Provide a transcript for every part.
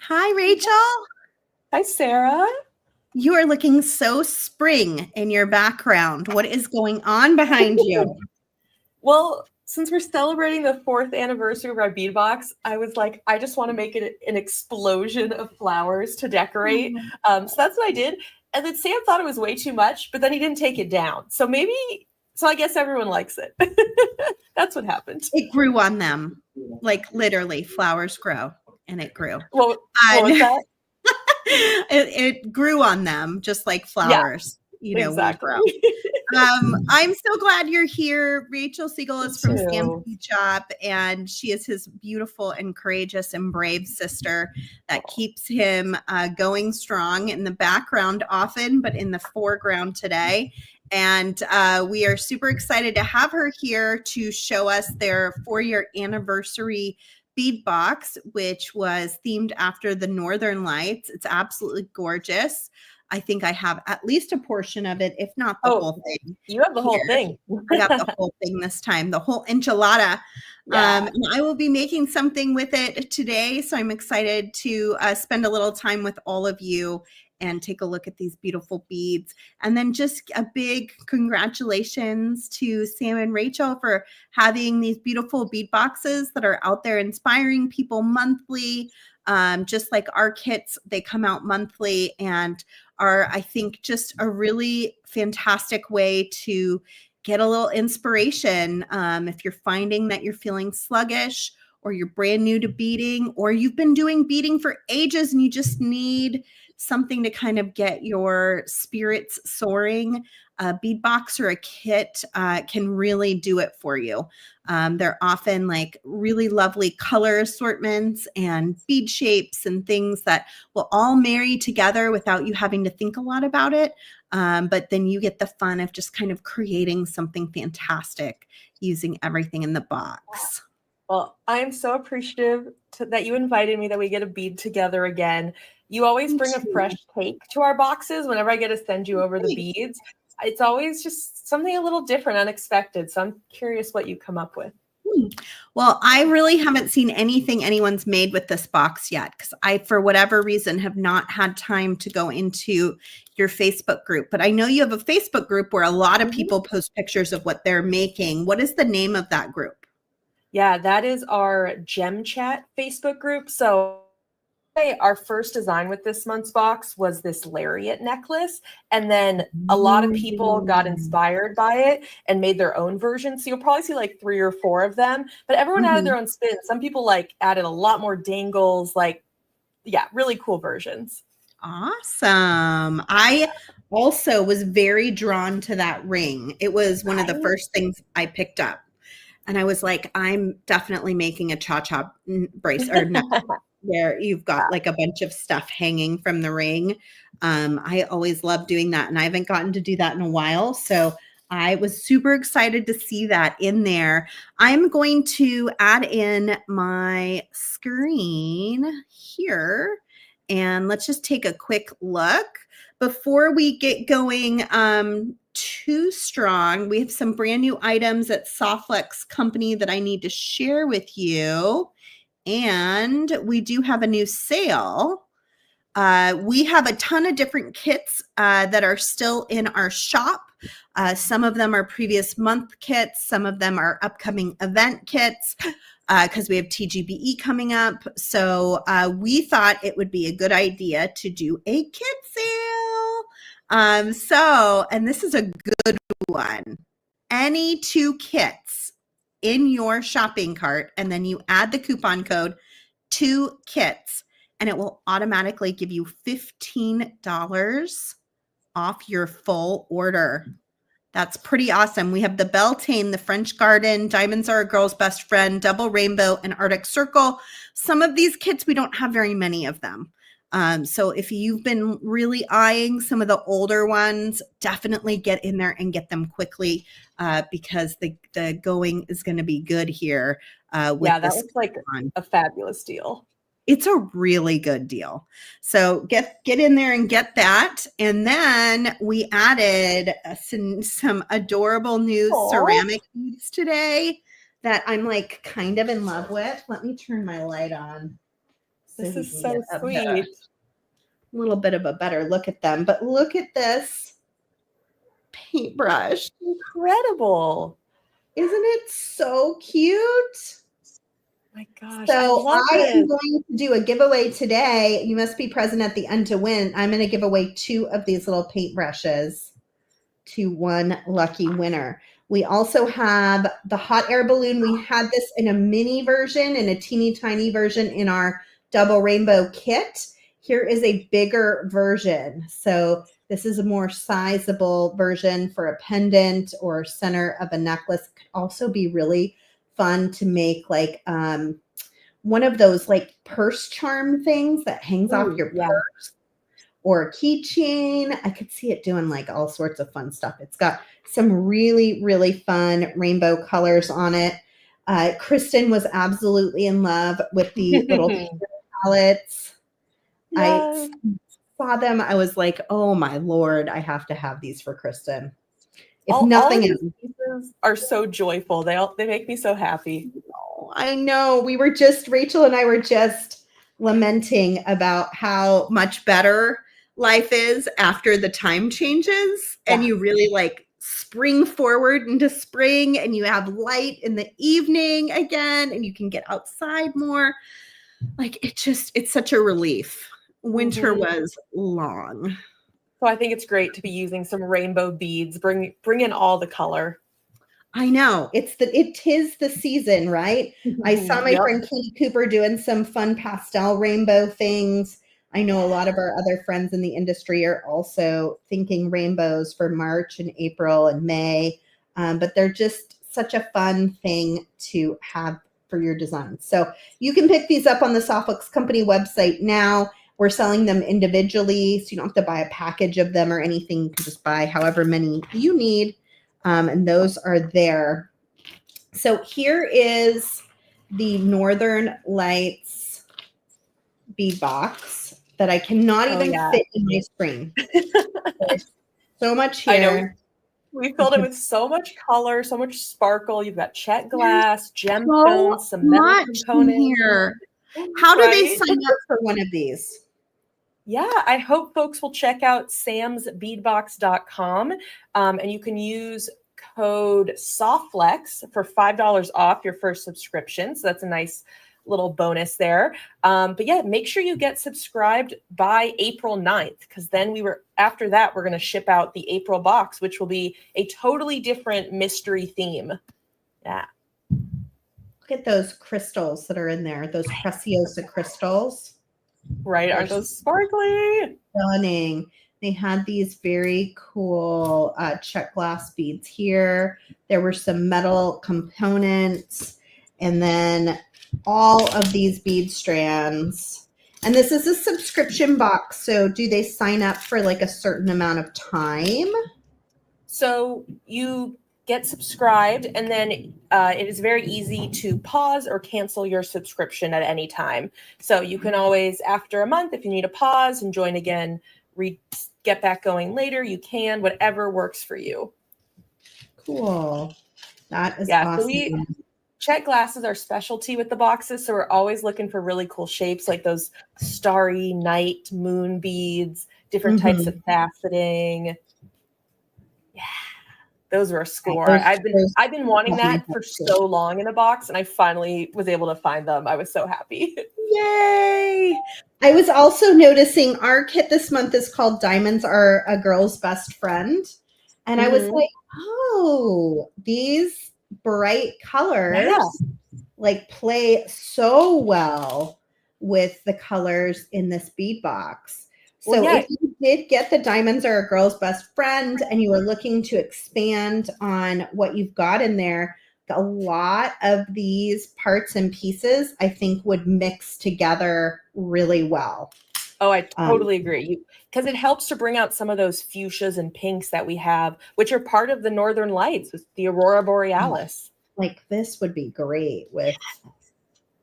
Hi, Rachel. Hi, Sarah. You are looking so spring in your background. What is going on behind you? Well, since we're celebrating the 4th anniversary of our bead box, I was like, I just want to make it an explosion of flowers to decorate. So that's what I did. And then Sam thought it was way too much, but then he didn't take it down. So I guess everyone likes it. That's what happened. It grew on them. Like literally, flowers grow, and it grew. What was that? It grew on them just like flowers. Exactly. Will grow. I'm so glad you're here. Rachel Siegel is from Sam's Bead Shop, and she is his beautiful and courageous and brave sister that keeps him going strong in the background often, but in the foreground today. And we are super excited to have her here to show us their 4-year anniversary bead box, which was themed after the Northern Lights. It's absolutely gorgeous. I think I have at least a portion of it, if not the whole thing. You have the whole thing. I got the whole thing this time, the whole enchilada. Yeah. And I will be making something with it today. So I'm excited to spend a little time with all of you and take a look at these beautiful beads. And then just a big congratulations to Sam and Rachel for having these beautiful bead boxes that are out there inspiring people monthly. Just like our kits, they come out monthly and are, I think, just a really fantastic way to get a little inspiration. If you're finding that you're feeling sluggish, or you're brand new to beading, or you've been doing beading for ages and you just need something to kind of get your spirits soaring, a bead box or a kit can really do it for you. They're often like really lovely color assortments and bead shapes and things that will all marry together without you having to think a lot about it. But then you get the fun of just kind of creating something fantastic using everything in the box. Well, I'm so appreciative that you invited me, that we get to bead together again. You always bring a fresh take to our boxes whenever I get to send you over the beads. It's always just something a little different, unexpected. So I'm curious what you come up with. Well, I really haven't seen anything anyone's made with this box yet, because I, for whatever reason, have not had time to go into your Facebook group. But I know you have a Facebook group where a lot of people post pictures of what they're making. What is the name of that group? Yeah, that is our Gem Chat Facebook group. So our first design with this month's box was this lariat necklace. And then a lot of people got inspired by it and made their own version. So you'll probably see like 3 or 4 of them, but everyone added their own spin. Some people like added a lot more dangles, really cool versions. Awesome. I also was very drawn to that ring. It was one of the first things I picked up. And I was like, I'm definitely making a cha-cha brace or necklace where you've got like a bunch of stuff hanging from the ring. I always love doing that, and I haven't gotten to do that in a while. So I was super excited to see that in there. I'm going to add in my screen here, and let's just take a quick look. Before we get going too strong, we have some brand new items at Softflex Company that I need to share with you. And we do have a new sale. We have a ton of different kits that are still in our shop. Some of them are previous month kits. Some of them are upcoming event kits because we have TGBE coming up. So we thought it would be a good idea to do a kit sale. And this is a good one. Any 2 kits in your shopping cart, and then you add the coupon code 2 kits, and it will automatically give you $15 off your full order. That's pretty awesome. We have the Beltane, the French Garden, Diamonds Are a Girl's Best Friend, Double Rainbow, and Arctic Circle. Some of these kits, we don't have very many of them. So if you've been really eyeing some of the older ones, definitely get in there and get them quickly because the going is going to be good here. That looks like a fabulous deal. It's a really good deal. So get in there and get that. And then we added some adorable new ceramic beads today that I'm like kind of in love with. Let me turn my light on This we is can so get sweet. a little bit of a better look at them. But look at this paintbrush. Incredible. Isn't it so cute? My gosh, I So love I am this. going to do a giveaway today. You must be present at the end to win. I'm going to give away 2 of these little paintbrushes to one lucky winner. We also have the hot air balloon. We had this in a mini version and a teeny tiny version in our double rainbow kit. Here is a bigger version. So this is a more sizable version for a pendant or center of a necklace. Could also be really fun to make like one of those like purse charm things that hangs off your purse or a keychain. I could see it doing like all sorts of fun stuff. It's got some really, really fun rainbow colors on it. Kristen was absolutely in love with the little palettes. Yes. I saw them. I was like, oh my Lord, I have to have these for Kristen. If all nothing of else. these pieces are so joyful. They make me so happy. I know. Rachel and I were just lamenting about how much better life is after the time changes and you really like spring forward into spring and you have light in the evening again and you can get outside more. Like it's such a relief. Winter was long. So I think it's great to be using some rainbow beads. Bring in all the color. I know. It is the season, right? I saw my friend Katie Cooper doing some fun pastel rainbow things. I know a lot of our other friends in the industry are also thinking rainbows for March and April and May. But they're just such a fun thing to have for your designs. So you can pick these up on the Softbooks Company website now. We're selling them individually, so you don't have to buy a package of them or anything. You can just buy however many you need. And those are there. So here is the Northern Lights bead box that I cannot even fit in my screen. There's so much here. I know. We filled it with so much color, so much sparkle. You've got Chet glass, gemstones, some metal components here. How do they sign up for one of these? Yeah, I hope folks will check out samsbeadbox.com and you can use code SOFTFLEX for $5 off your first subscription. So that's a nice little bonus there. But yeah, make sure you get subscribed by April 9th, because then after that, we're going to ship out the April box, which will be a totally different mystery theme. Yeah. Look at those crystals that are in there, those Preciosa crystals. Right, aren't those sparkly? Stunning. They had these very cool check glass beads here. There were some metal components, and then all of these bead strands. And this is a subscription box. So do they sign up for like a certain amount of time? So you get subscribed, and then it is very easy to pause or cancel your subscription at any time. So you can always, after a month, if you need a pause and join again, get back going later, you can, whatever works for you. Cool. That is awesome. So Chet glass is our specialty with the boxes. So we're always looking for really cool shapes, like those starry night moon beads, different types of faceting. Yeah. Those were a score. I've been wanting that for so long in a box, and I finally was able to find them. I was so happy. Yay! I was also noticing our kit this month is called Diamonds Are a Girl's Best Friend. And I was like, oh, these bright colors like play so well with the colors in this bead box. So if you did get the Diamonds Are a Girl's Best Friend and you were looking to expand on what you've got in there, a lot of these parts and pieces, I think, would mix together really well. Oh, I totally agree. Because it helps to bring out some of those fuchsias and pinks that we have, which are part of the Northern Lights, with the Aurora Borealis. Like this would be great with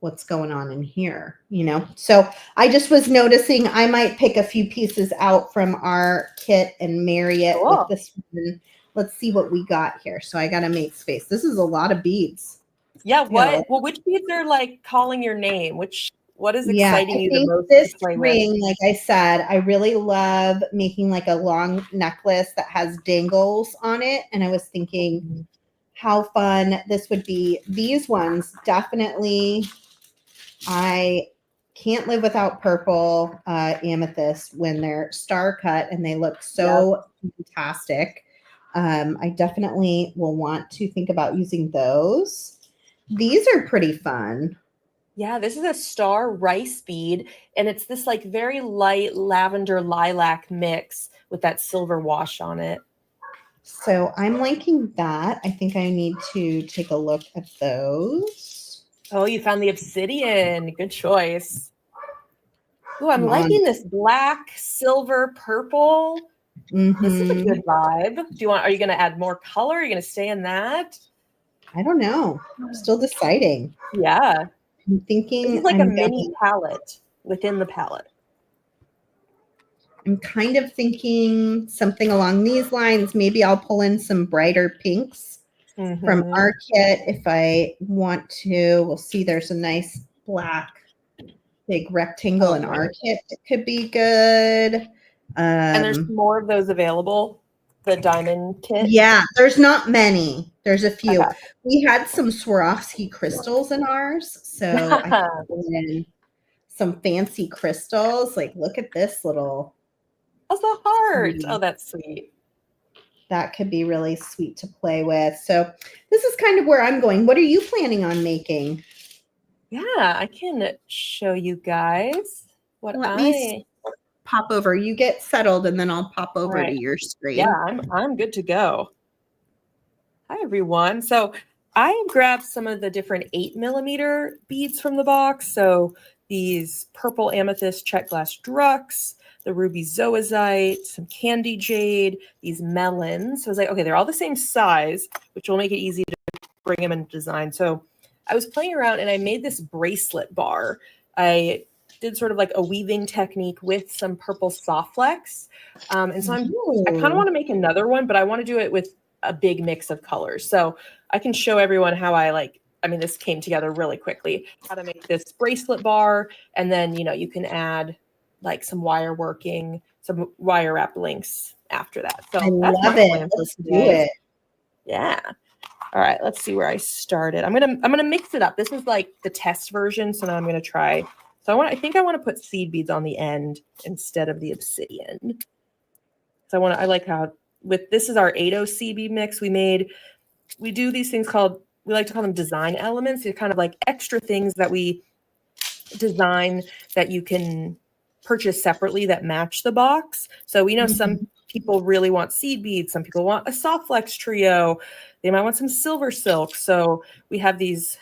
what's going on in here, you know? So I just was noticing I might pick a few pieces out from our kit and marry it with this one. Let's see what we got here. So I got to make space. This is a lot of beads. Yeah. Well, which beads are like calling your name? Which What is Yeah, exciting I you the think most this to play with? ring, like I said, I really love making like a long necklace that has dangles on it. And I was thinking how fun this would be. These ones definitely, I can't live without purple amethyst when they're star cut and they look so fantastic. I definitely will want to think about using those. These are pretty fun. Yeah, this is a star rice bead, and it's this like very light lavender lilac mix with that silver wash on it. So I'm liking that. I think I need to take a look at those. Oh, you found the obsidian. Good choice. Oh, I'm Come on. liking this black, silver, purple. This is a Mm-hmm. good vibe. Are you going to add more color? Are you going to stay in that? I don't know. I'm still deciding. Yeah. I'm This thinking is like a mini palette within the palette. I'm kind of thinking something along these lines. Maybe I'll pull in some brighter pinks from our kit if I want to. We'll see. There's a nice black big rectangle in our kit. It could be good. And there's more of those available. The diamond kit. Yeah, there's not many. There's a few. Okay. We had some Swarovski crystals in ours, so I put in some fancy crystals. Like, look at this little. That's a heart. Oh, that's sweet. That could be really sweet to play with. So this is kind of where I'm going. What are you planning on making? Yeah, I can show you guys what Let me pop over. You get settled, and then I'll pop over to your screen. Yeah, I'm good to go. Hi, everyone. So I grabbed some of the different 8mm beads from the box. So these purple amethyst check glass drucks, the ruby zoazite, some candy jade, these melons. So I was like, okay, they're all the same size, which will make it easy to bring them in design. So I was playing around and I made this bracelet bar. I did sort of like a weaving technique with some purple soft flex. And so I kind of want to make another one, but I want to do it with a big mix of colors. So I can show everyone how this came together really quickly, how to make this bracelet bar. And then, you can add like some wire working, some wire wrap links after that. So I love it. Let's do it. Yeah. All right, let's see where I started. I'm gonna mix it up. This is like the test version, so now I'm gonna try. So I think I want to put seed beads on the end instead of the obsidian. So I like how this is our 80 CB mix. We do these things we like to call them design elements. They're kind of like extra things that we design that you can purchase separately that match the box. So we know some people really want seed beads. Some people want a soft flex trio. They might want some silver silk. So we have these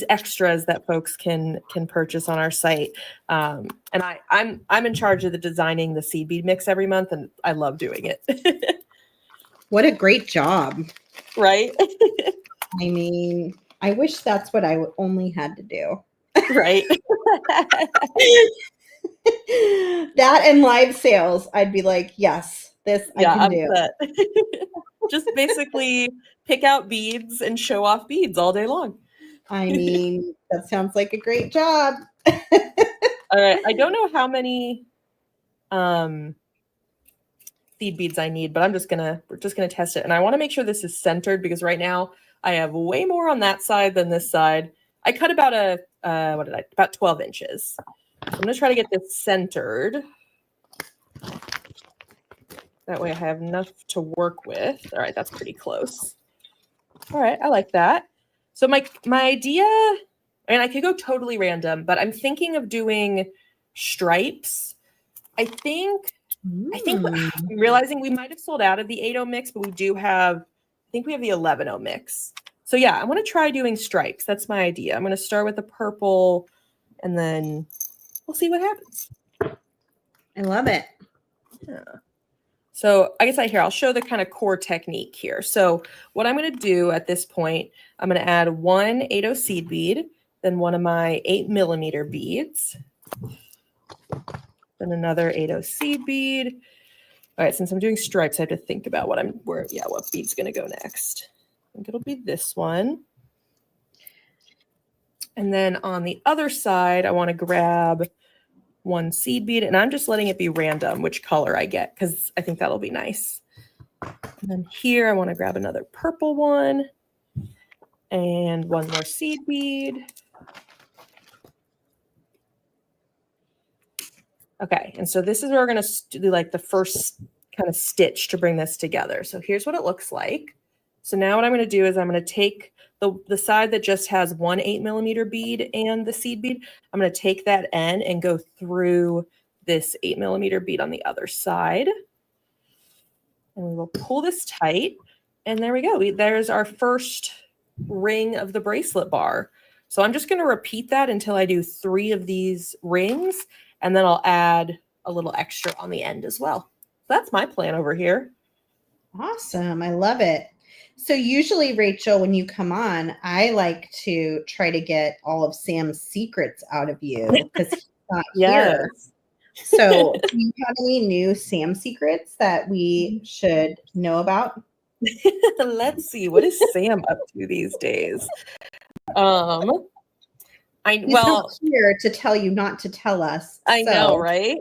extras that folks can purchase on our site. And I'm in charge of designing the seed bead mix every month, and I love doing it. What a great job. Right? I mean, I wish that's what I only had to do. Right. That and live sales, I'd be like, yes, this I can do. Just basically pick out beads and show off beads all day long. I mean, that sounds like a great job. All right. I don't know how many seed beads I need, but we're just gonna test it. And I want to make sure this is centered because right now I have way more on that side than this side. I cut about about 12 inches. So I'm gonna try to get this centered. That way I have enough to work with. All right, that's pretty close. All right, I like that. So my idea, I could go totally random, but I'm thinking of doing stripes. I think I'm realizing we might have sold out of the 80 mix, but we have the 11 mix. So yeah, I want to try doing stripes. That's my idea. I'm going to start with the purple and then we'll see what happens. I love it. Yeah. So I guess I'll show the kind of core technique here. So what I'm going to do at this point, I'm going to add one 80 seed bead, then one of my 8mm beads, then another 80 seed bead. All right, since I'm doing stripes, I have to think about what bead's going to go next. I think it'll be this one. And then on the other side, I want to grab one seed bead, and I'm just letting it be random which color I get because I think that'll be nice. And then here I want to grab another purple one and one more seed bead. Okay, and so this is where we're going to do like the first kind of stitch to bring this together. So here's what it looks like. So now what I'm going to do is I'm going to take the side that just has one 8mm bead and the seed bead. I'm going to take that end and go through this 8mm bead on the other side. And we will pull this tight. And there we go. There's our first ring of the bracelet bar. So I'm just going to repeat that until I do 3 of these rings. And then I'll add a little extra on the end as well. So that's my plan over here. Awesome. I love it. So usually, Rachel, when you come on, I like to try to get all of Sam's secrets out of you because he's not here. So do you have any new Sam secrets that we should know about? Let's see. What is Sam up to these days? He's not here to tell you not to tell us. I know, right?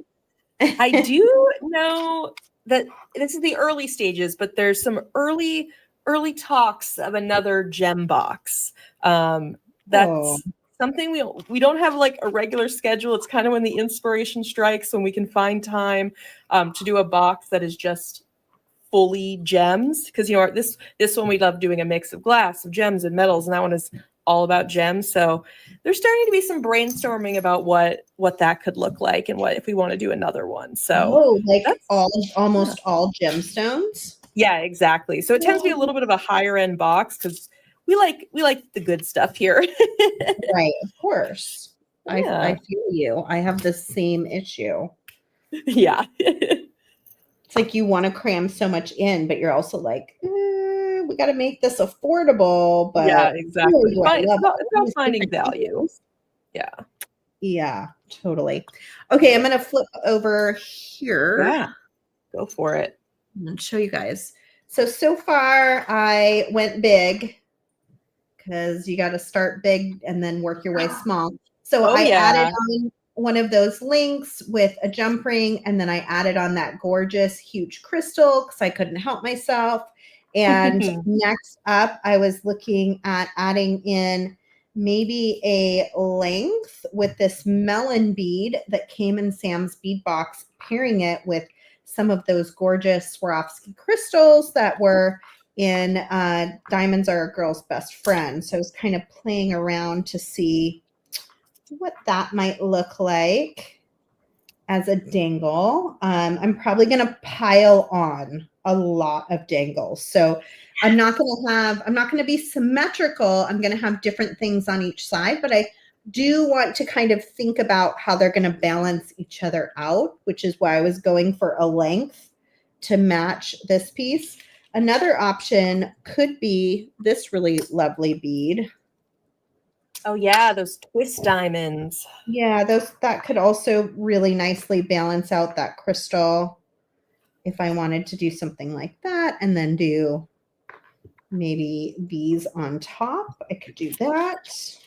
I do know that this is the early stages, but there's some early talks of another gem box. That's something we don't have like a regular schedule. It's kind of when the inspiration strikes, when we can find time to do a box that is just fully gems. Because this one we love doing a mix of glass, of gems, and metals, and that one is all about gems. So there's starting to be some brainstorming about what that could look like and what if we want to do another one. So that's almost all gemstones. Yeah, exactly. So it tends to be a little bit of a higher end box because we like the good stuff here. Right, of course. Yeah. I feel you. I have the same issue. Yeah. It's like you want to cram so much in, but you're also like, we got to make this affordable. But yeah, exactly. It's about finding value. Yeah. Yeah, totally. Okay, I'm going to flip over here. Yeah, go for it. I'm going to show you guys. So far I went big because you got to start big and then work your way small. So I added on one of those links with a jump ring, and then I added on that gorgeous huge crystal because I couldn't help myself. And next up, I was looking at adding in maybe a length with this melon bead that came in Sam's bead box, pairing it with some of those gorgeous Swarovski crystals that were in Diamonds Are a Girl's Best Friend. So I was kind of playing around to see what that might look like as a dangle. I'm probably going to pile on a lot of dangles. So I'm not going to be symmetrical. I'm going to have different things on each side, but I do want to kind of think about how they're going to balance each other out, which is why I was going for a length to match this piece. Another option could be this really lovely bead. Oh yeah, those twist diamonds. Yeah, that could also really nicely balance out that crystal if I wanted to do something like that, and then do maybe these on top. I could do that.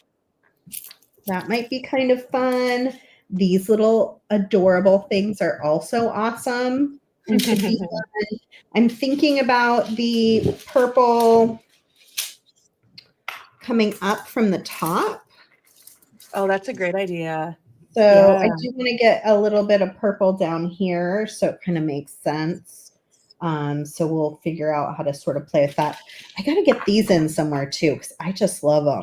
That might be kind of fun. These little adorable things are also awesome and could be fun. I'm thinking about the purple coming up from the top. Oh, that's a great idea. So I do want to get a little bit of purple down here, so it kind of makes sense. So we'll figure out how to sort of play with that. I got to get these in somewhere too, because I just love them.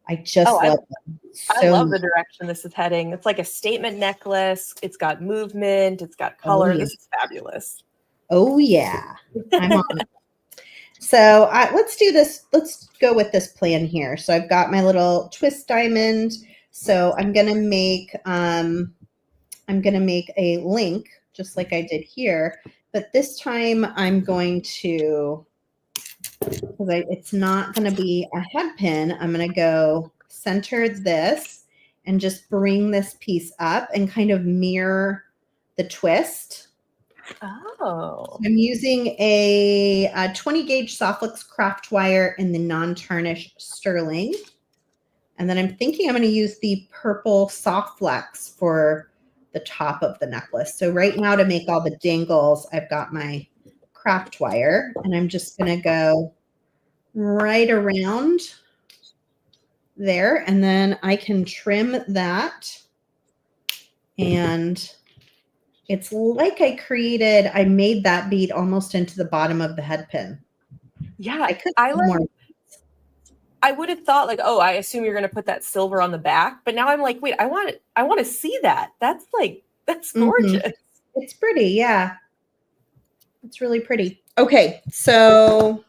I love them. I love the direction this is heading. It's like a statement necklace. It's got movement. It's got color. Yeah. This is fabulous. Oh yeah, I'm on it. So let's do this. Let's go with this plan here. So I've got my little twist diamond. So I'm gonna make a link just like I did here, but this time I'm going to, because it's not going to be a head pin. I'm going to go center this and just bring this piece up and kind of mirror the twist. Oh. I'm using a 20 gauge Softflex craft wire in the non-tarnish sterling. And then I'm thinking I'm going to use the purple soft flex for the top of the necklace. So right now to make all the dangles, I've got my craft wire, and I'm just going to go right around there, and then I can trim that. And it's like I made that bead almost into the bottom of the head pin. Yeah, I could more. I would have thought like, oh, I assume you're going to put that silver on the back, but now I'm like, wait, I want to see that. That's gorgeous. Mm-hmm. It's pretty, yeah. It's really pretty. Okay, so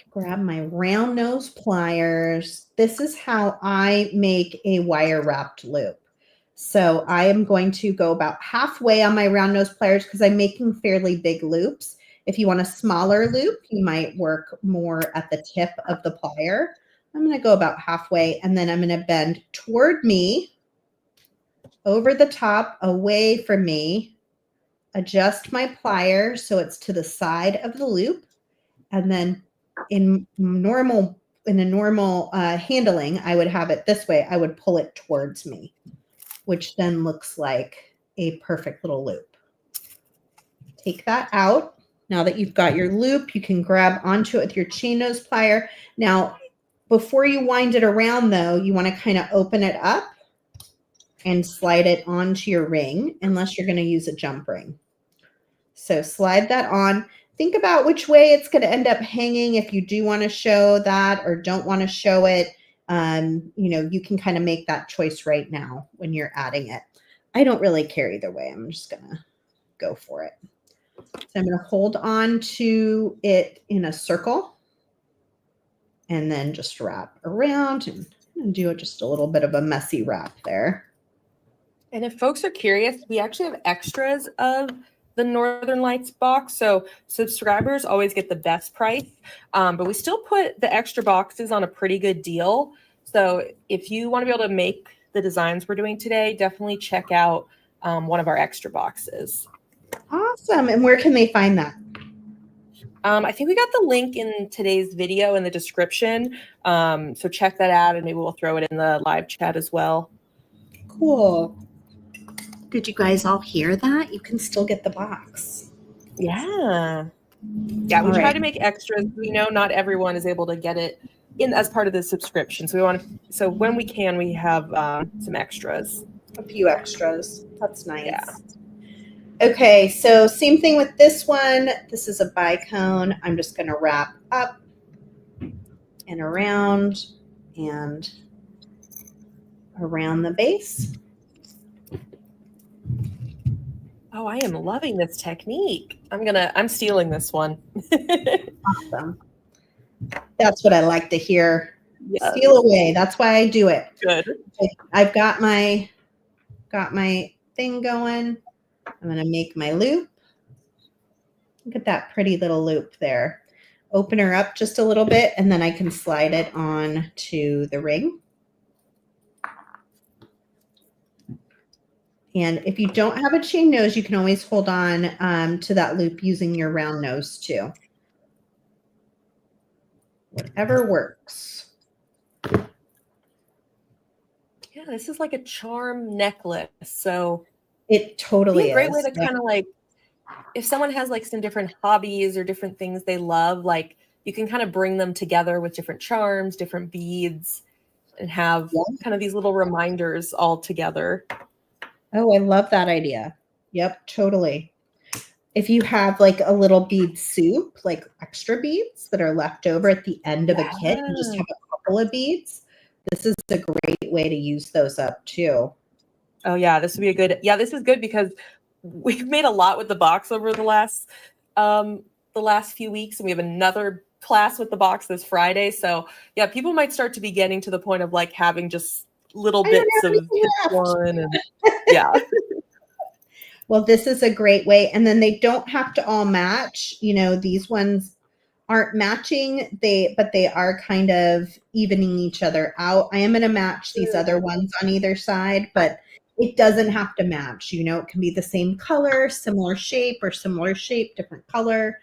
grab my round nose pliers. This is how I make a wire wrapped loop. So I am going to go about halfway on my round nose pliers because I'm making fairly big loops. If you want a smaller loop, you might work more at the tip of the plier. I'm going to go about halfway, and then I'm going to bend toward me, over the top, away from me, adjust my plier so it's to the side of the loop, and then in a normal handling, I would have it this way. I would pull it towards me, which then looks like a perfect little loop. Take that out. Now that you've got your loop, you can grab onto it with your chain nose plier. Now, before you wind it around, though, you want to kind of open it up and slide it onto your ring, unless you're going to use a jump ring. So slide that on. Think about which way it's going to end up hanging. If you do want to show that or don't want to show it, you can kind of make that choice right now when you're adding it. I don't really care either way. I'm just going to go for it. So I'm going to hold on to it in a circle and then just wrap around and do just a little bit of a messy wrap there. And if folks are curious, we actually have extras of the Northern Lights box. So subscribers always get the best price, but we still put the extra boxes on a pretty good deal. So if you want to be able to make the designs we're doing today, definitely check out one of our extra boxes. Awesome. And where can they find that? I think we got the link in today's video in the description. So check that out, and maybe we'll throw it in the live chat as well. Cool. Did you guys all hear that? You can still get the box. Yeah. Yeah, we try to make extras. We know not everyone is able to get it in as part of the subscription. So when we can, we have some extras. A few extras. That's nice. Yeah. Okay, so same thing with this one. This is a bicone. I'm just going to wrap up and around the base. Oh, I am loving this technique. I'm stealing this one. Awesome. That's what I like to hear. Yes. Steal away. That's why I do it. Good. I've got my thing going. I'm going to make my loop. Look at that pretty little loop there. Open her up just a little bit, and then I can slide it on to the ring. And if you don't have a chain nose, you can always hold on to that loop using your round nose too. Whatever works. Yeah, this is like a charm necklace. So it totally is. A great way to kind of like, if someone has like some different hobbies or different things they love, like you can kind of bring them together with different charms, different beads, and have kind of these little reminders all together. Oh, I love that idea. Yep, totally. If you have like a little bead soup, like extra beads that are left over at the end of a kit, and just have a couple of beads, this is a great way to use those up too. Oh yeah, this would be a good. Yeah, this is good because we've made a lot with the box over the last few weeks, and we have another class with the box this Friday. So yeah, people might start to be getting to the point of like having just little bits of one, and yeah. Well, this is a great way, and then they don't have to all match. You know, these ones aren't matching, but they are kind of evening each other out. I am going to match these other ones on either side, but it doesn't have to match. You know, it can be the same color, similar shape, or similar shape, different color.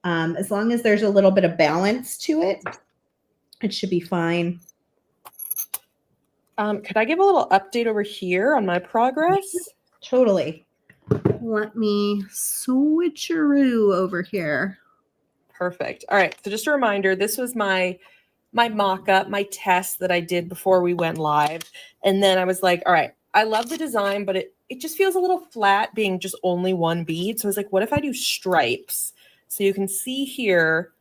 As long as there's a little bit of balance to it, it should be fine. Could I give a little update over here on my progress? Totally. Let me switcheroo over here. Perfect. All right. So just a reminder, this was my mock-up, my test that I did before we went live. And then I was like, all right, I love the design, but it just feels a little flat being just only one bead. So I was like, what if I do stripes? So you can see here,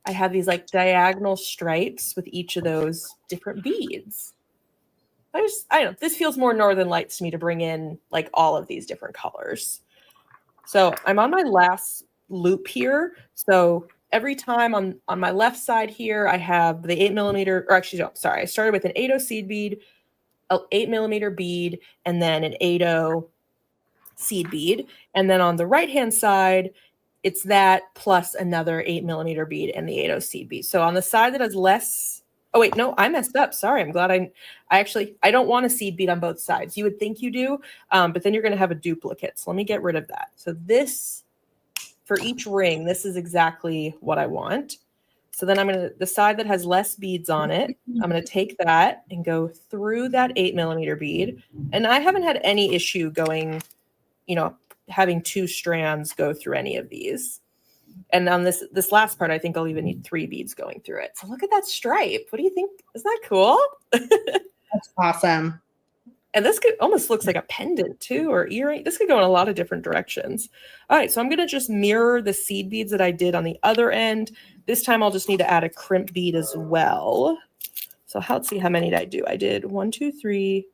I have these like diagonal stripes with each of those different beads. I don't know, this feels more Northern Lights to me to bring in like all of these different colors. So I'm on my last loop here. So every time on my left side here, I have the 8mm, or actually, no, sorry, I started with an 8/0 seed bead, an 8mm bead, and then an 8/0 seed bead. And then on the right-hand side, it's that plus another 8mm bead and the 8/0 seed bead. So on the side that has less, oh wait, no, I messed up. Sorry, I'm glad I don't want a seed bead on both sides. You would think you do, but then you're going to have a duplicate. So let me get rid of that. So this, for each ring, this is exactly what I want. So then I'm going to, the side that has less beads on it, I'm going to take that and go through that 8mm bead. And I haven't had any issue going, having 2 strands go through any of these. And on this last part, I think I'll even need 3 beads going through it. So look at that stripe. What do you think? Isn't that cool? That's awesome. And this could almost looks like a pendant too, or earring. This could go in a lot of different directions. All right, so I'm going to just mirror the seed beads that I did on the other end. This time I'll just need to add a crimp bead as well. So let's see, how many did I do? I did 1, 2, 3,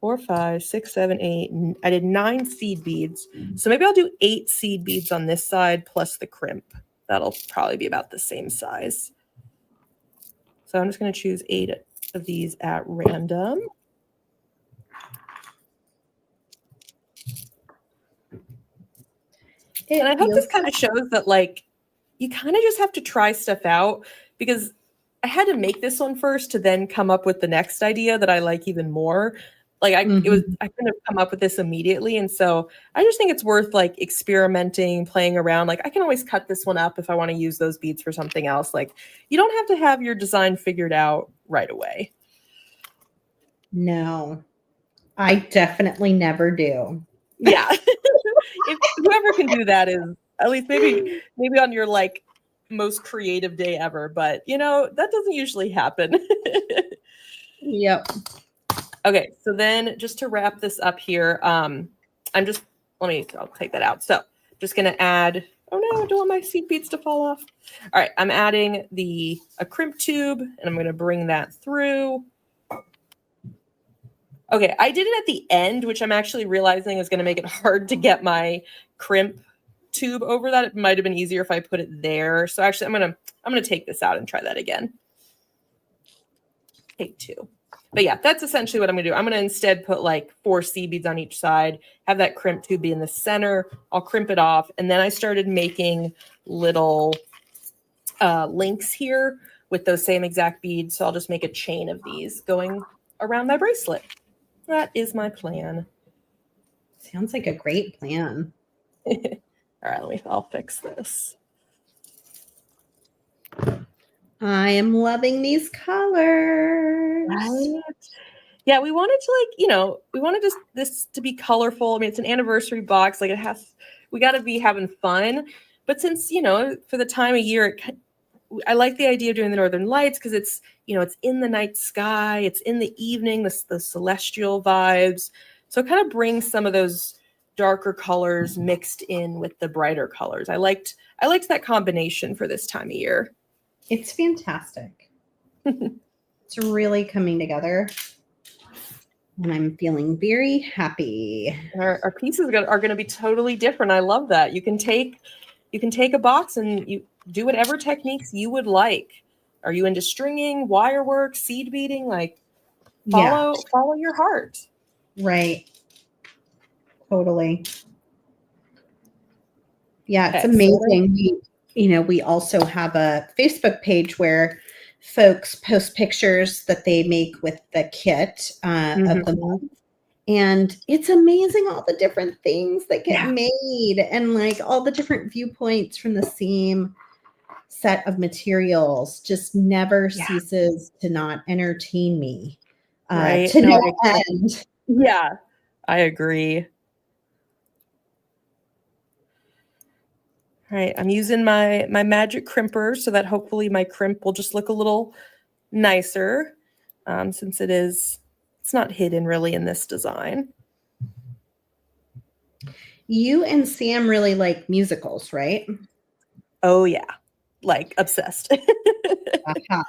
4, 5, 6, 7, 8. I did 9 seed beads. So maybe I'll do 8 seed beads on this side plus the crimp. That'll probably be about the same size. So I'm just going to choose 8 of these at random. And I hope this kind of shows that, like, you kind of just have to try stuff out, because I had to make this one first to then come up with the next idea that I like even more. Like I couldn't have come up with this immediately. And so I just think it's worth like experimenting, playing around. Like I can always cut this one up if I want to use those beads for something else. Like you don't have to have your design figured out right away. No, I definitely never do. Yeah. If whoever can do that is at least maybe on your like most creative day ever, but that doesn't usually happen. Yep. Okay, so then just to wrap this up here, I'll take that out. So just gonna add, oh no, I don't want my seed beads to fall off. All right, I'm adding a crimp tube and I'm gonna bring that through. Okay, I did it at the end, which I'm actually realizing is gonna make it hard to get my crimp tube over that. It might have been easier if I put it there. So actually I'm gonna take this out and try that again. Take 2. But yeah, that's essentially what I'm going to do. I'm going to instead put like 4 seed beads on each side, have that crimp tube be in the center. I'll crimp it off. And then I started making little links here with those same exact beads. So I'll just make a chain of these going around my bracelet. That is my plan. Sounds like a great plan. All right, I'll fix this. I am loving these colors. Right? Yeah, we wanted to this to be colorful. I mean, it's an anniversary box. Like we got to be having fun. But since, for the time of year, I like the idea of doing the Northern Lights because it's, it's in the night sky. It's in the evening, the celestial vibes. So it kind of brings some of those darker colors mixed in with the brighter colors. I liked that combination for this time of year. It's fantastic. It's really coming together. And I'm feeling very happy. Our pieces are going to be totally different. I love that. You can take a box and you do whatever techniques you would like. Are you into stringing, wire work, seed beading? Like follow your heart. Right. Totally. Yeah, it's amazing. We also have a Facebook page where folks post pictures that they make with the kit of the month. And it's amazing all the different things that get made and like all the different viewpoints from the same set of materials just never ceases to not entertain me. Right. to No, no end. yeah, I agree. All right, I'm using my magic crimper so that hopefully my crimp will just look a little nicer, since it's not hidden really in this design. You and Sam really like musicals, right? Oh yeah, like obsessed. Uh-huh.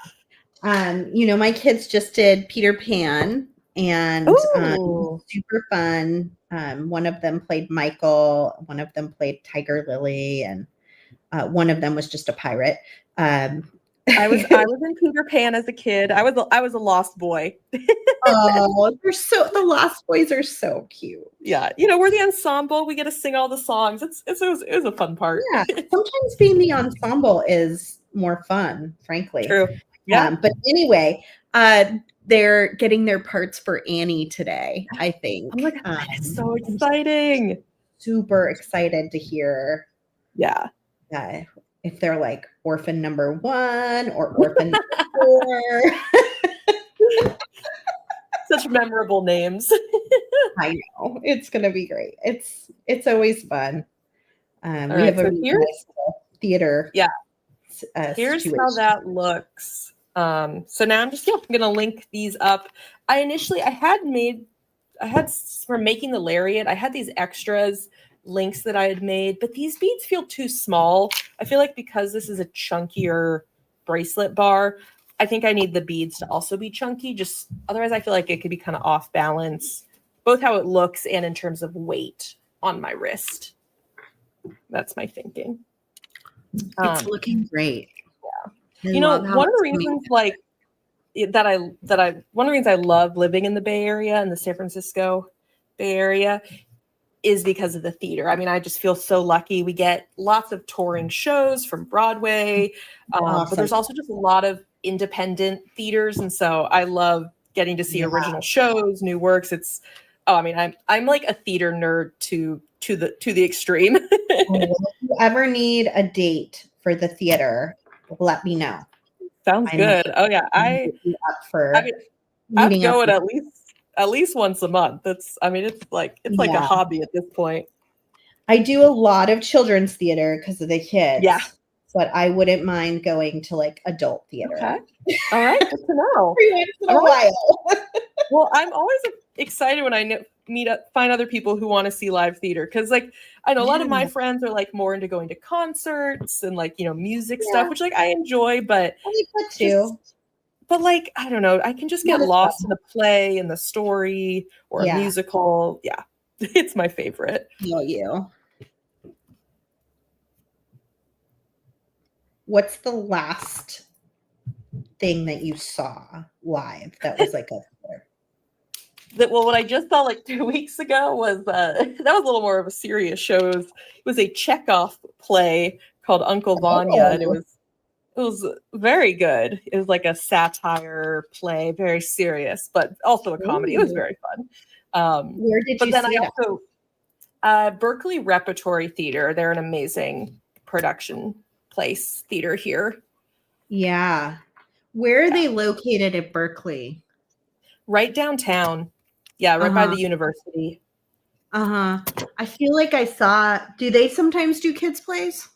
My kids just did Peter Pan, and Ooh. super fun. One of them played Michael, one of them played Tiger Lily, and one of them was just a pirate. I was in Peter Pan as a kid. I was a lost boy. Oh, the Lost Boys are so cute. Yeah, we're the ensemble. We get to sing all the songs. It was a fun part. Yeah, sometimes being the ensemble is more fun, frankly. True. Yeah. But anyway, they're getting their parts for Annie today, I think. Oh my God, that is so exciting. Super excited to hear. Yeah. If they're like orphan number 1 or orphan number 4. Such memorable names. I know. It's going to be great. It's always fun. We right, have a so really nice theater. Yeah. Here's situation. how that looks. So now I'm just going to link these up. For making the lariat, I had these extras links that I had made, but these beads feel too small. I feel like because this is a chunkier bracelet bar, I think I need the beads to also be chunky. Just otherwise, I feel like it could be kind of off balance, both how it looks and in terms of weight on my wrist. That's my thinking. It's looking great. Yeah. One of the reasons one of the reasons I love living in the Bay Area and the San Francisco Bay Area is because of the theater. I mean, I just feel so lucky. We get lots of touring shows from Broadway, Awesome. but there's also just a lot of independent theaters, and so I love getting to see original shows, new works. I'm like a theater nerd to the extreme. If you ever need a date for the theater, let me know. Sounds good. Oh yeah, I go at least once a month. It's like a hobby at this point. I do a lot of children's theater because of the kids. Yeah. But I wouldn't mind going to like adult theater. Okay. All right. Good to know. Every once in a while. Well, I'm always excited when I find other people who want to see live theater, because like I know a lot of my friends are like more into going to concerts and like music stuff, which like I enjoy, but I like that too. But like I don't know, I can just get lost in the play and the story or a musical. Yeah, it's my favorite. What's the last thing that you saw live that was like what I just saw like 2 weeks ago was that was a little more of a serious show. It was a Chekhov play called Uncle Vanya, and it was very good. It was like a satire play, very serious, but also a comedy. It was very fun. Where did you see it? Berkeley Repertory Theater. They're an amazing production place theater here. Yeah. Where are they located at Berkeley? Right downtown. Yeah, right by the university. I feel like I saw. Do they sometimes do kids' plays?